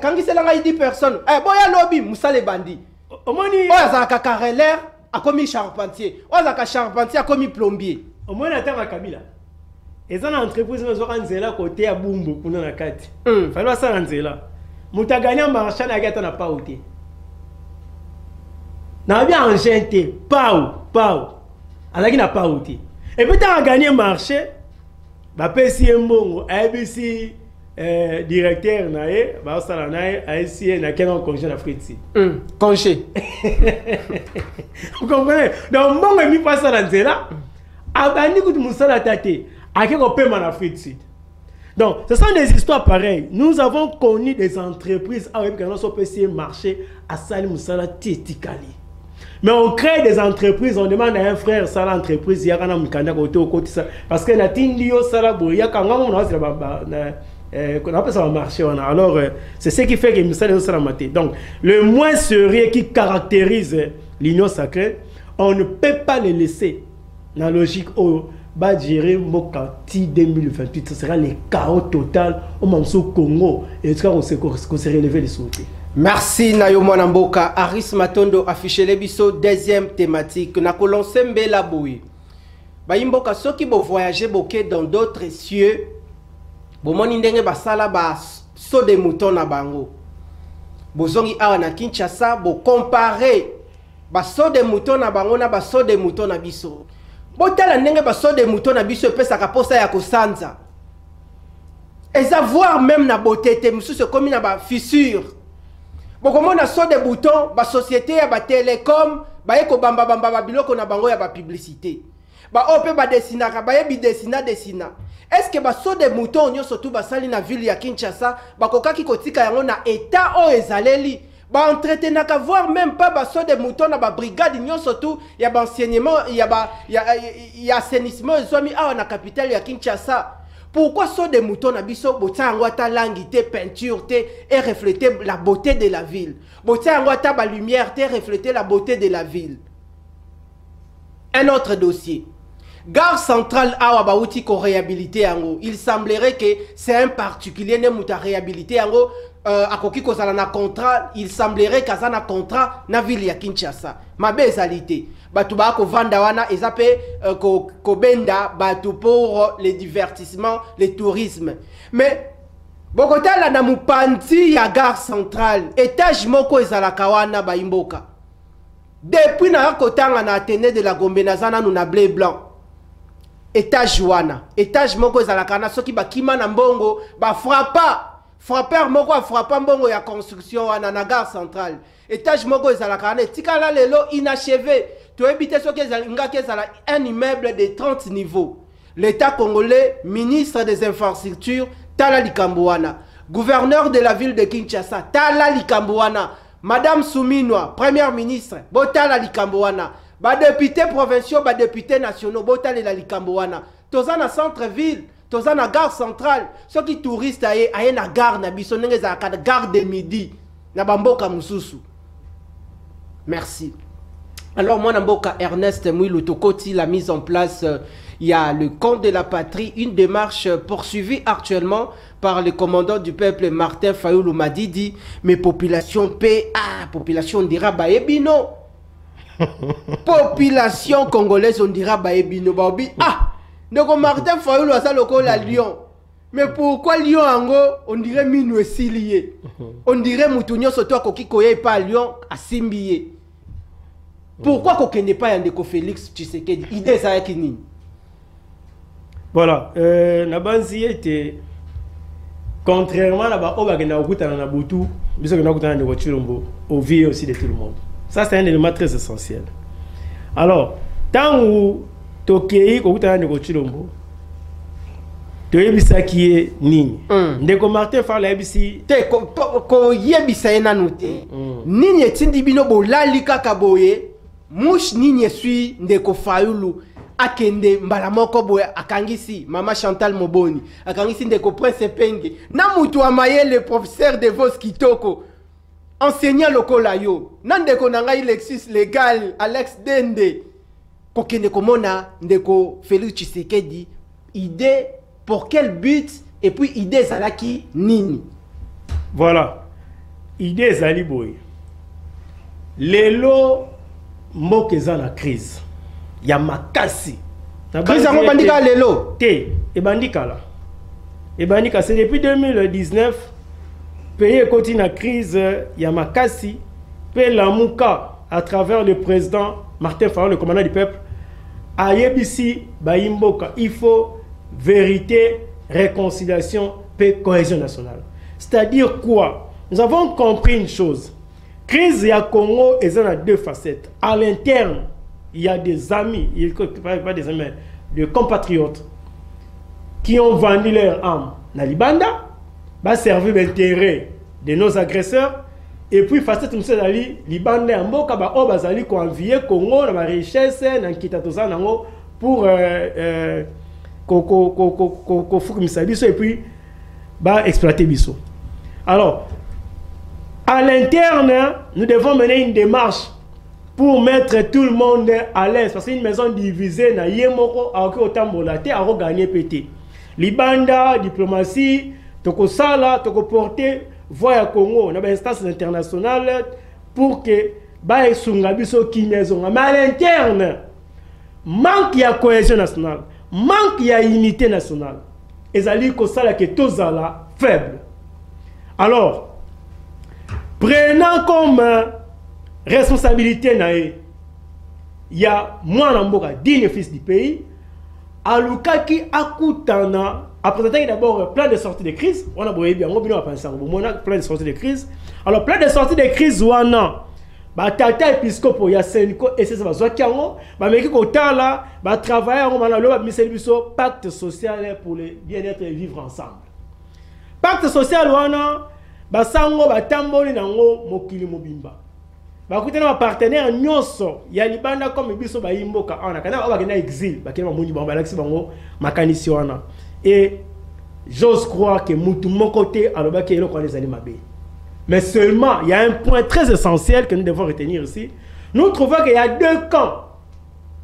[SPEAKER 1] quand il s'est 10 personnes, boya lobby, moussa les bandits. Au moins, on a un carreleur. A commis charpentier, on a charpentier a commis plombier.
[SPEAKER 2] Au moins la terre à Kabila. Et ça l'entreprise nous aura nzela côté à Bumbo pour nous la carte. Fallait ça nzela. Muta gagné marché na gata na pas ôté. Na bien engenté, pau. Alaki na pas ôté. Et puis t'as gagné marché, ba pesi mbongo, ABC directeur nae ba sala nae AIC na kenon congé na Fritzi.
[SPEAKER 1] Congé.
[SPEAKER 2] Vous comprenez? Donc mbongo mi pas ça dans là. Abani kutu musala tate, akeko paiement na Fritzi. Donc ce sont des histoires pareilles. Nous avons connu des entreprises avec qui on peut marché à Sali musala titikali. Mais on crée des entreprises, on demande à un frère ça l'entreprise, il y a un mukanda côté ça parce que na tindio sala boya kanga on a qu'on appelle ça un marché. Alors, c'est ce qui fait que Moussa est maté. Donc, le moins sérieux qui caractérise l'union sacrée, on ne peut pas le laisser dans la logique où va gérer Mokati 2028. Ce sera le chaos total au Congo. Et tout cas, on s'est relevé les sautés.
[SPEAKER 1] Merci Nayo Mwanamboka. Aris Matondo affiché les biseaux. Deuxième thématique. Nakolon Sembe la bouille. Bayimboka, ceux qui vont voyager dans d'autres cieux. Bomoni ndenge basala ba so de mouton na bango. Bozongi awa na Kinshasa bo comparer ba so de mouton na bango na ba so de mouton na biso. Botala ndenge ba so de mouton na biso pesa ka posa ya kosanza. Eza voir même na botete mususu komi na ba fissure. Bokomona so de mouton ba société ya ba télécom ba eko bamba biloko na bango ya ba publicité. ba ope ba desina ka ba yebi desina. Est-ce que ba so de mouton nyo surtout ba sali na ville ya Kinshasa ba kokaki kotika yango na état o ezaleli ba entretenaka voir même pas ba so de mouton na ba brigade nyo surtout ya ba enseignement ya assainissement zomi awa na capitale ya Kinshasa. Pourquoi so de mouton na biso bota yango ata langi te peinture te et refléter la beauté de la ville. Bota yango ata ba lumière te refléter la beauté de la ville. Un autre dossier. Gare centrale awa bauti ko réhabiliter yango. Il semblerait que c'est un particulier ne muta réhabiliter yango akoki ko sala na contrat, il semblerait que ça na contrat na ville ya Kinshasa. Mabe ezalité. Batu ba ko vanda wana ezape ko benda batu pour les divertissements, le tourisme. Mais bokota la na mupanzi ya gare centrale, étage moko ezalaka wana ba imboka. Depuis na kotanga na Athénée de la Gombe nazana nous na blé blanc. Étage wana, étage moko ezalaka na soki bakima na mbongo ba frappeur moko a frappa mbongo ya construction wana na gare centrale. Étage moko ezalaka na tikala lelo inachevé. Tu habites soki ezala un immeuble de 30 niveaux. L'État congolais, ministre des infrastructures, Tala Likambo wana. Gouverneur de la ville de Kinshasa, Tala Likambo wana. Madame Souminwa, première ministre, Botala Likambo wana. Ba député provinciaux, ba député nationaux, Botala la Likambo wana. Toza na centre-ville, toza na gare centrale. Ceux qui touristes aye na gare na biso nenge za gare de midi na bamboka mususu. Merci. Alors moi Namboka Ernest Mouilou Tokoti, la mise en place il y a le camp de la patrie, une démarche poursuivie actuellement par le commandant du peuple Martin Fayoulou Madidi, mais population paix, population on dira baebino. Population congolaise on dira baebino baobi donc Martin Fayoulou a ça le la Lyon. Mais pourquoi Lyon ango on dirait minu esilié. On dirait mutunyo soto akoki koye pa Lyon asimbié. Pourquoi qu'on n'est pas Yandeko Félix Tshisekedi? Idée ça est qui?
[SPEAKER 2] Voilà, Nabanzi était contrairement là-bas, on va gagner au goût à la boutou, bisous que nous avons des voitures au vie aussi de tout le monde. Ça c'est un élément très essentiel. Alors, tant où Tokei au goût à des voitures tu es bisa qui est nini. Ndeko Martin fa la bisi
[SPEAKER 1] te ko yebisa ena noté. Nini etindi bino bo lalika kaboye. Mouche nini esui Ndeko Fayoulou akende mbala moko boye akangisi Mama Chantal Moboni akangisi Ndeko Prince Penge na mutu amaye le professeur de Vos Kitoko enseignant lokola yo na Ndeko nanga Lexis légal Alex Dende kokende komona Ndeko Félix Tshisekedi idée pour quel but et puis idée zalaki nini.
[SPEAKER 2] Voilà, idée zali boye lelo mokeza na crise ya makasi
[SPEAKER 1] crise yango bandika lelo
[SPEAKER 2] te ebandika la ebandika c'est depuis 2019 pays continue na crise ya makasi pe lamuka à travers le président Martin Fayoulou le commandant du peuple ayebisi baimboka il faut vérité réconciliation pe cohésion nationale. C'est-à-dire quoi? Nous avons compris une chose. Crise ya Congo est à deux facettes. À l'interne, il y a des amis, pas des amis, des compatriotes qui ont vendu leur âme dans Libanda, va servir l'intérêt de nos agresseurs. Et puis, facette nous ali Libanda en boka ba obazali ko envier Congo na ba richesse na kitatoza nango pour et puis bah exploiter biso. Alors à l'interne, nous devons mener une démarche pour mettre tout le monde à l'aise parce qu'une maison divisée na yemoko a autant bolate a gagner pété. Libanda diplomatie toko sala toko porter voix à Congo na ba instances internationales pour que ba esunga biso ki maison. Mais à l'interne manque ya cohésion nationale. Manque y a unité nationale. Et ça dit que ça que tous là faible. Alors, prenant comme responsabilité il y a moi Namboka digne fils du pays. Aluka qui akutana a présenté d'abord plan de sortie de crise. On a beau bien, on a pensé on a plan de sortie de crise. Alors plan de sortie de crise ouana ba tata épiscope ya Seniko et c'est ça bazwa kiango ba meki ko tala ba travailler on na lo ba miseli biso pacte social pour le bien-être et vivre ensemble. Pacte social wana ba sango ba tamboli nango mokili mobimba. Ba kutana ba partenaire nyonso ya libanda comme biso ba yimboka ona kana ba kena exil ba kena moni ba laxi bango makanisi wana et j'ose croire que mutu mokote aloba ke eloko les mabe. Mais seulement, il y a un point très essentiel que nous devons retenir ici. Nous trouvons qu'il y a deux camps.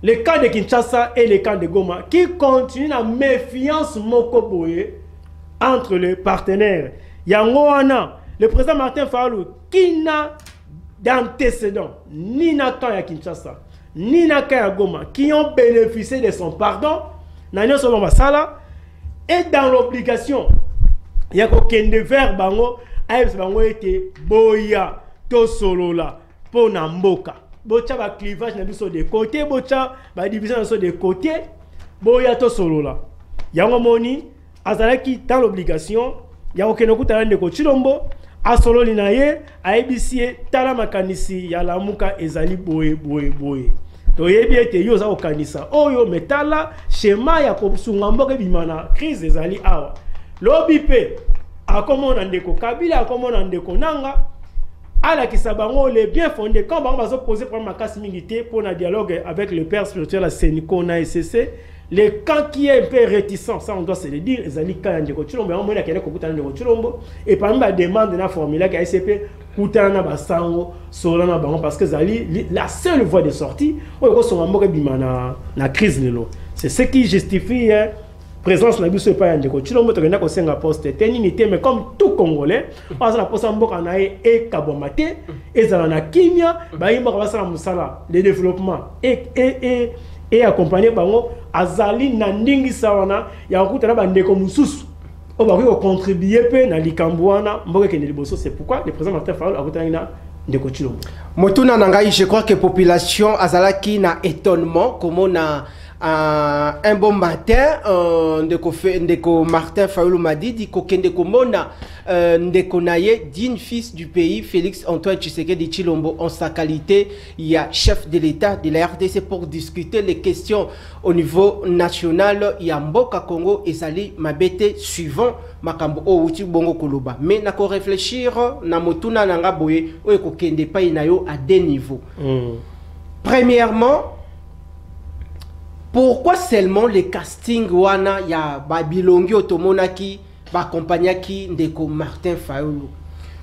[SPEAKER 2] Le camp de Kinshasa et le camp de Goma qui continuent la méfiance mokoboye entre les partenaires. Il y a le président Martin Fayulu qui n'a d'antécédent ni na camp à Kinshasa, ni na camp à Goma qui ont bénéficié de son pardon. Et dans l'obligation, il y a qu'aucun de vers bango. AFC bango été boya to solo la pour namboka bocha ba clivage na biso de côté bocha ba division na de côté boya to solo la yango moni azalaki dans l'obligation ya okeno kutana ndeko Chilombo a solo linaye a ebisie tala makanisi ya lamuka ezali boye to yebi ete yo za okanisa oyo metala schéma ya kosunga mboka bimana crise ezali awa lobi pe akomona ndeko Kabila akomona ndeko Nanga ala kisabango les bien fondés quand on va se poser pour ma casse militaire pour un dialogue avec le père spirituel à Seniko na SCC les camps qui est un peu réticent ça on doit se le dire les ali quand ndeko Chilombo on mona kele ko kutana ndeko Chilombo et parmi la demande na formulaire que ACP kutana basango solana bango parce que zali la seule voie de sortie o ko songa mboka bimana na crise lelo c'est ce qui justifie présence na biso pas ndeko Chilombo to kenda ko senga poste tenité mais comme tout congolais on a posa mboka na e kabomate ezala na kimia ba yimba ka basala musala de développement et accompagner bango azali na ndingi sawana ya kuta na bandeko mususu o ba ko contribuer pe na likambwana mboka kende liboso c'est pourquoi le président Martin Fayulu a kutana na ndeko Chilombo
[SPEAKER 1] motuna nangai je crois que population azalaki na étonnement comme on a un bon matin, ndeko Martin Fayulu m'a dit qu'Okende Komona ndeko naye digne fils du pays Félix Antoine Tshisekedi Tshilombo en sa qualité, il y a chef de l'État de la RDC pour discuter les questions au niveau national. Il y a Mboka Congo et Sali Mabete suivant makambo o uti bongo koloba. Mais na ko réfléchir na motuna nanga boye o ekokende pa inayo à deux niveaux. Premièrement, pourquoi seulement les castings wana ya Babilongi otomonaki ba compagniaki ndeko Martin Fayulu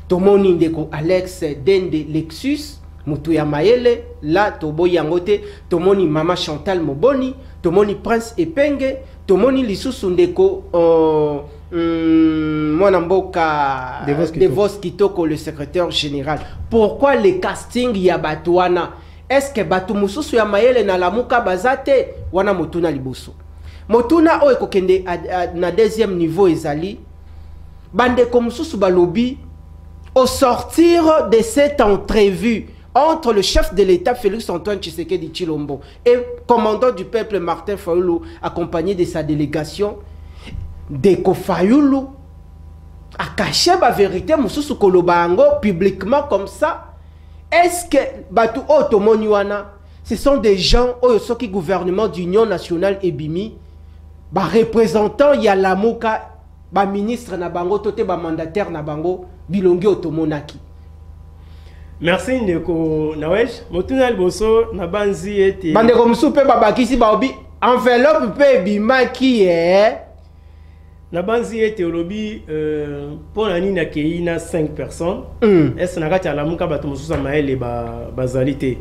[SPEAKER 1] tomoni ndeko Alex Dende Lexus mutu ya mayele la tobo yangote tomoni mama Chantal Moboni tomoni Prince Epenge tomoni lisusu ndeko mwana mboka Devos Kitoko le secrétaire général. Pourquoi les castings ya batuana? Est-ce que batu mususu ya mayele na lamuka bazate wana motuna liboso motuna o ekokende na deuxième niveau ezali bande comme mususu balobi au sortir de cette entrevue entre le chef de l'État Félix Antoine Tshisekedi Tshilombo et commandant du peuple Martin Fayulu accompagné de sa délégation Ndeko Fayulu a caché la vérité mususu koloba ango publiquement comme ça. Est-ce que Batu Otomoni wana ce sont des gens qui gouvernement d'union nationale ebimi ba représentant ya lamuka ba ministre na bango tote ba mandataire na bango bilongi otomonaki.
[SPEAKER 2] Merci ndeko Nawesh motuna liboso na banzi ete
[SPEAKER 1] bandeko musupe babakisi ba obi enveloppe pe ebimaki
[SPEAKER 2] na banzi ete olobi pour la nina keina 5 personnes est-ce na kati ala muka bato mususa maele bazalité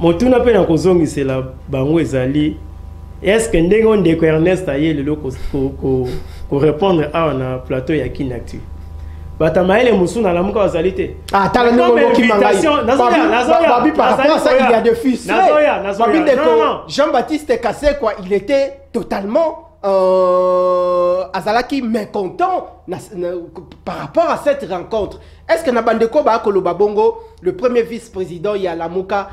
[SPEAKER 2] motuna pe na kozongi c'est la bango ezali est-ce que ndenge ndeko Ernest aye le ko répondre à na plateau ya Kinactu bata maele musuna la muka bazalité
[SPEAKER 1] tala ndeko ki mangai babi par rapport à ça il y a des fils babi ndeko Jean-Baptiste Kasekwa il était totalement Azalaki mécontent par rapport à cette rencontre. Est-ce que Nabandeko Bakoloba Bongo, le premier vice-président Yalamuka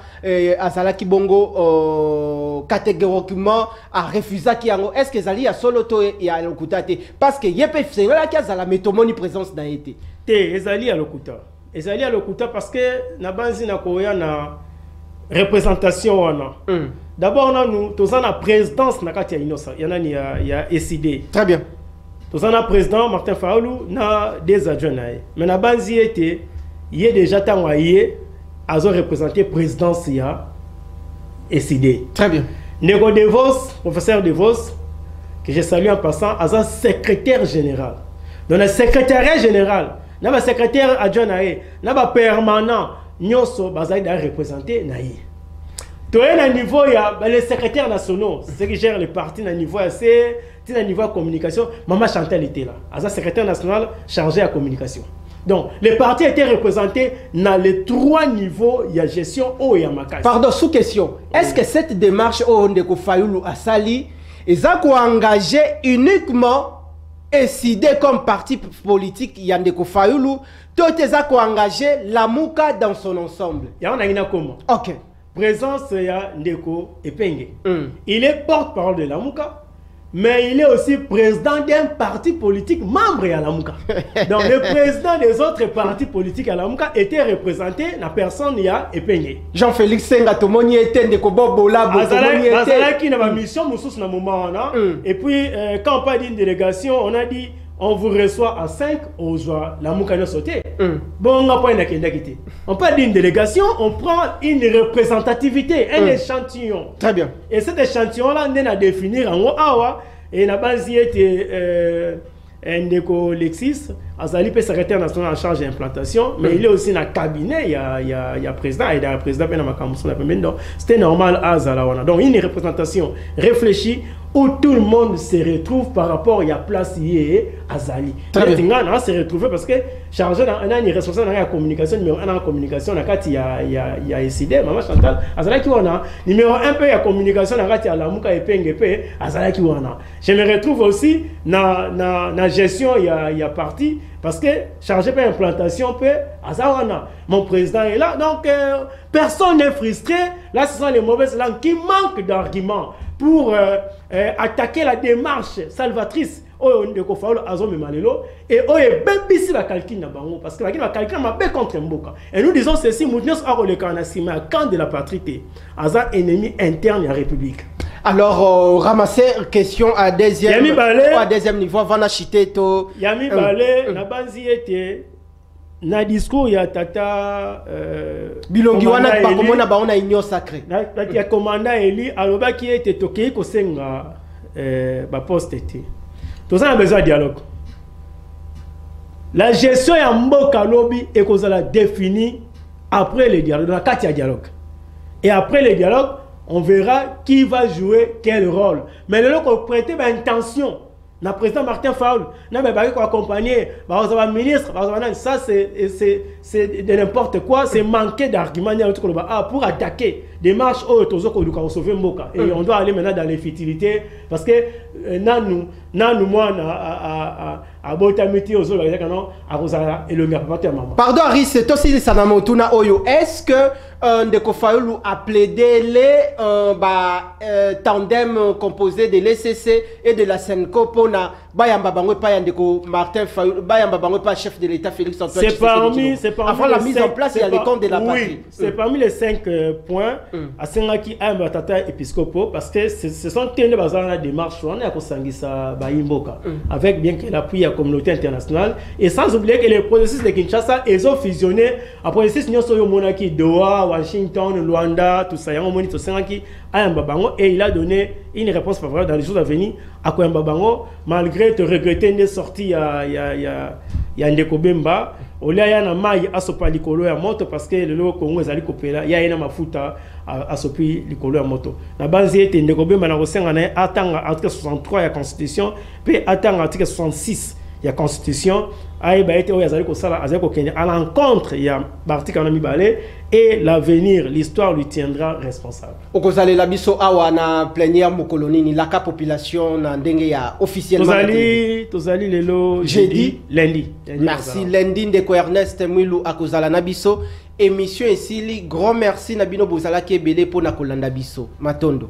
[SPEAKER 1] Azalaki Bongo catégoriquement a refusé Kiango? Est-ce que Zali a solo to et a l'okutate? Parce que Yepe Sengola qui a la métomoni présence dans été.
[SPEAKER 2] Te Ezali à l'okuta. ezali à lokuta parce que na banzi na koya na représentation wana. D'abord nous tous en présidence na kati ya inosa yana ni ya SID.
[SPEAKER 1] Très bien.
[SPEAKER 2] Tous en président Martin Fayulu na des adjoints. Mais na banzi était il est déjà tanwaye azo représenter présidence ya SID.
[SPEAKER 1] Très bien.
[SPEAKER 2] Nego Devos, professeur Devos, que je salue en passant, azo secrétaire général. Dans le secrétariat général, na ba secrétaire adjoint na ba permanent nyonso bazali da représenter na ye. Toi na niveau ya les secrétaires nationaux, ceux qui gèrent les partis na niveau assez, na niveau communication, Maman Chantal était là. Aza secrétaire national chargé à communication. Donc les partis étaient représentés dans les 3 niveaux de gestion au Yamakasi.
[SPEAKER 1] Pardon, sous question. Est-ce que cette démarche au Ndeko Fayulu à Sali est engagé uniquement SID comme parti politique Yandeko Fayulu, tout est engagé Lamuka dans son ensemble?
[SPEAKER 2] Il y a un comment?
[SPEAKER 1] Ok.
[SPEAKER 2] Présence ya Ndeko Epenge. Il est porte-parole de Lamuka, mais il est aussi président d'un parti politique membre à Lamuka. Donc le président des autres partis politiques à Lamuka était représenté la personne ya Epenge.
[SPEAKER 1] Jean-Félix Senga Tomoni était Ndeko Bobola Tomoni était.
[SPEAKER 2] Azalaki na mission mususu na moment là. Et puis quand on parle d'une délégation, on a dit on vous reçoit à 5 aux joies. La Moukane sauté. Bon, on n'a pas une quitté. On parle d'une délégation, on prend une représentativité, un échantillon.
[SPEAKER 1] Très bien.
[SPEAKER 2] Et cet échantillon-là, on a définir en haut, et la base était Ndeko Lexis, Azali peut secrétaire national en charge d'implantation, mais il est aussi dans le cabinet, il y a président, il y a président, c'était normal à Azalawana. Donc, une représentation réfléchie où tout le monde se retrouve par rapport à la place Azali. On se retrouve parce que chargé dans un responsable de la communication, numéro 1 en communication, il y a SID, Maman Chantal, Azali qui on a, numéro 1 peu la communication, il y a Lamuka et Pengepe, Azali qui on a. Je me retrouve aussi dans la gestion, il y a parti, parce que chargé par implantation, Azawana, mon président est là, donc personne n'est frustré. Là, ce sont les mauvaises langues qui manquent d'arguments pour attaquer la démarche salvatrice de Kofaolo Azome Malelo et oye bébisi la calcul na bango parce que la calcul m'a bien contre Mboka. Et nous disons ceci, Moudnios a le canasime à camp de la patrie, Aza ennemi interne de la République.
[SPEAKER 1] Alors, ramasser question à deuxième niveau, avant d'acheter to.
[SPEAKER 2] Yami Balé, na banzi était na discours ya tata
[SPEAKER 1] Bilongi wana pa komona ba ona union sacrée.
[SPEAKER 2] Ya commandant Eli aloba qui était toké ko senga ba poste été. Tout ça a besoin de dialogue. La gestion ya mboka lobi et qu'on la définir après le dialogue, dans la carte ya dialogue. Et après le dialogue, on verra qui va jouer quel rôle. Mais le qu'on prêtait intention. Le président Martin Fayulu, n'a pas accompagné, ministre, ça c'est de n'importe quoi, c'est manquer d'arguments pour attaquer des marches et on doit aller maintenant dans les futilités parce que
[SPEAKER 1] pardon Harry, c'est aussi Sanamotuna Oyo. Est-ce que Ndeko Fayulu a plaidé les tandem composé de l'ECC et de la Senco pour Bayamba Bango pas Ndeko Martin Fayulu, Bayamba Bango pas chef de l'État Félix Antoine Tshisekedi.
[SPEAKER 2] C'est parmi
[SPEAKER 1] avant la mise en place, il y a les comptes de la patrie.
[SPEAKER 2] C'est parmi les 5 points à Sengaki Amba Tata Episcopo parce que ce sont des bazar la démarche on est à Kosangisa Bayimboka avec bien que l'appui de la communauté internationale et sans oublier que les processus de Kinshasa ils ont fusionné après processus nous sommes au Monaki, Doha, Washington, Luanda, tout ça, on monite au Sengaki Amba Bango et il a donné une réponse favorable dans les jours à venir à Koyamba Bango malgré te regretter une sortie il y a Ndeko Bemba olia ya na mai asopa likolo ya moto parce que le Congo ezali kopela ya ina mafuta asopi likolo ya moto na banzi ete Ndeko Bemba na kosenga na atanga article 63 ya constitution pe atanga article 66 ya constitution aiba ete oya ezali kosala azali kokenya à l'encontre ya article na mibale et l'avenir l'histoire lui tiendra responsable
[SPEAKER 1] okozali la biso awa na plénière mokolo nini la population na ndenge ya officiellement
[SPEAKER 2] tozali lelo jeudi lundi
[SPEAKER 1] merci lundi Ndeko Ernest Mwilu akozala na biso émission esili grand merci na bino bozala ki ebele pona kolanda biso matondo.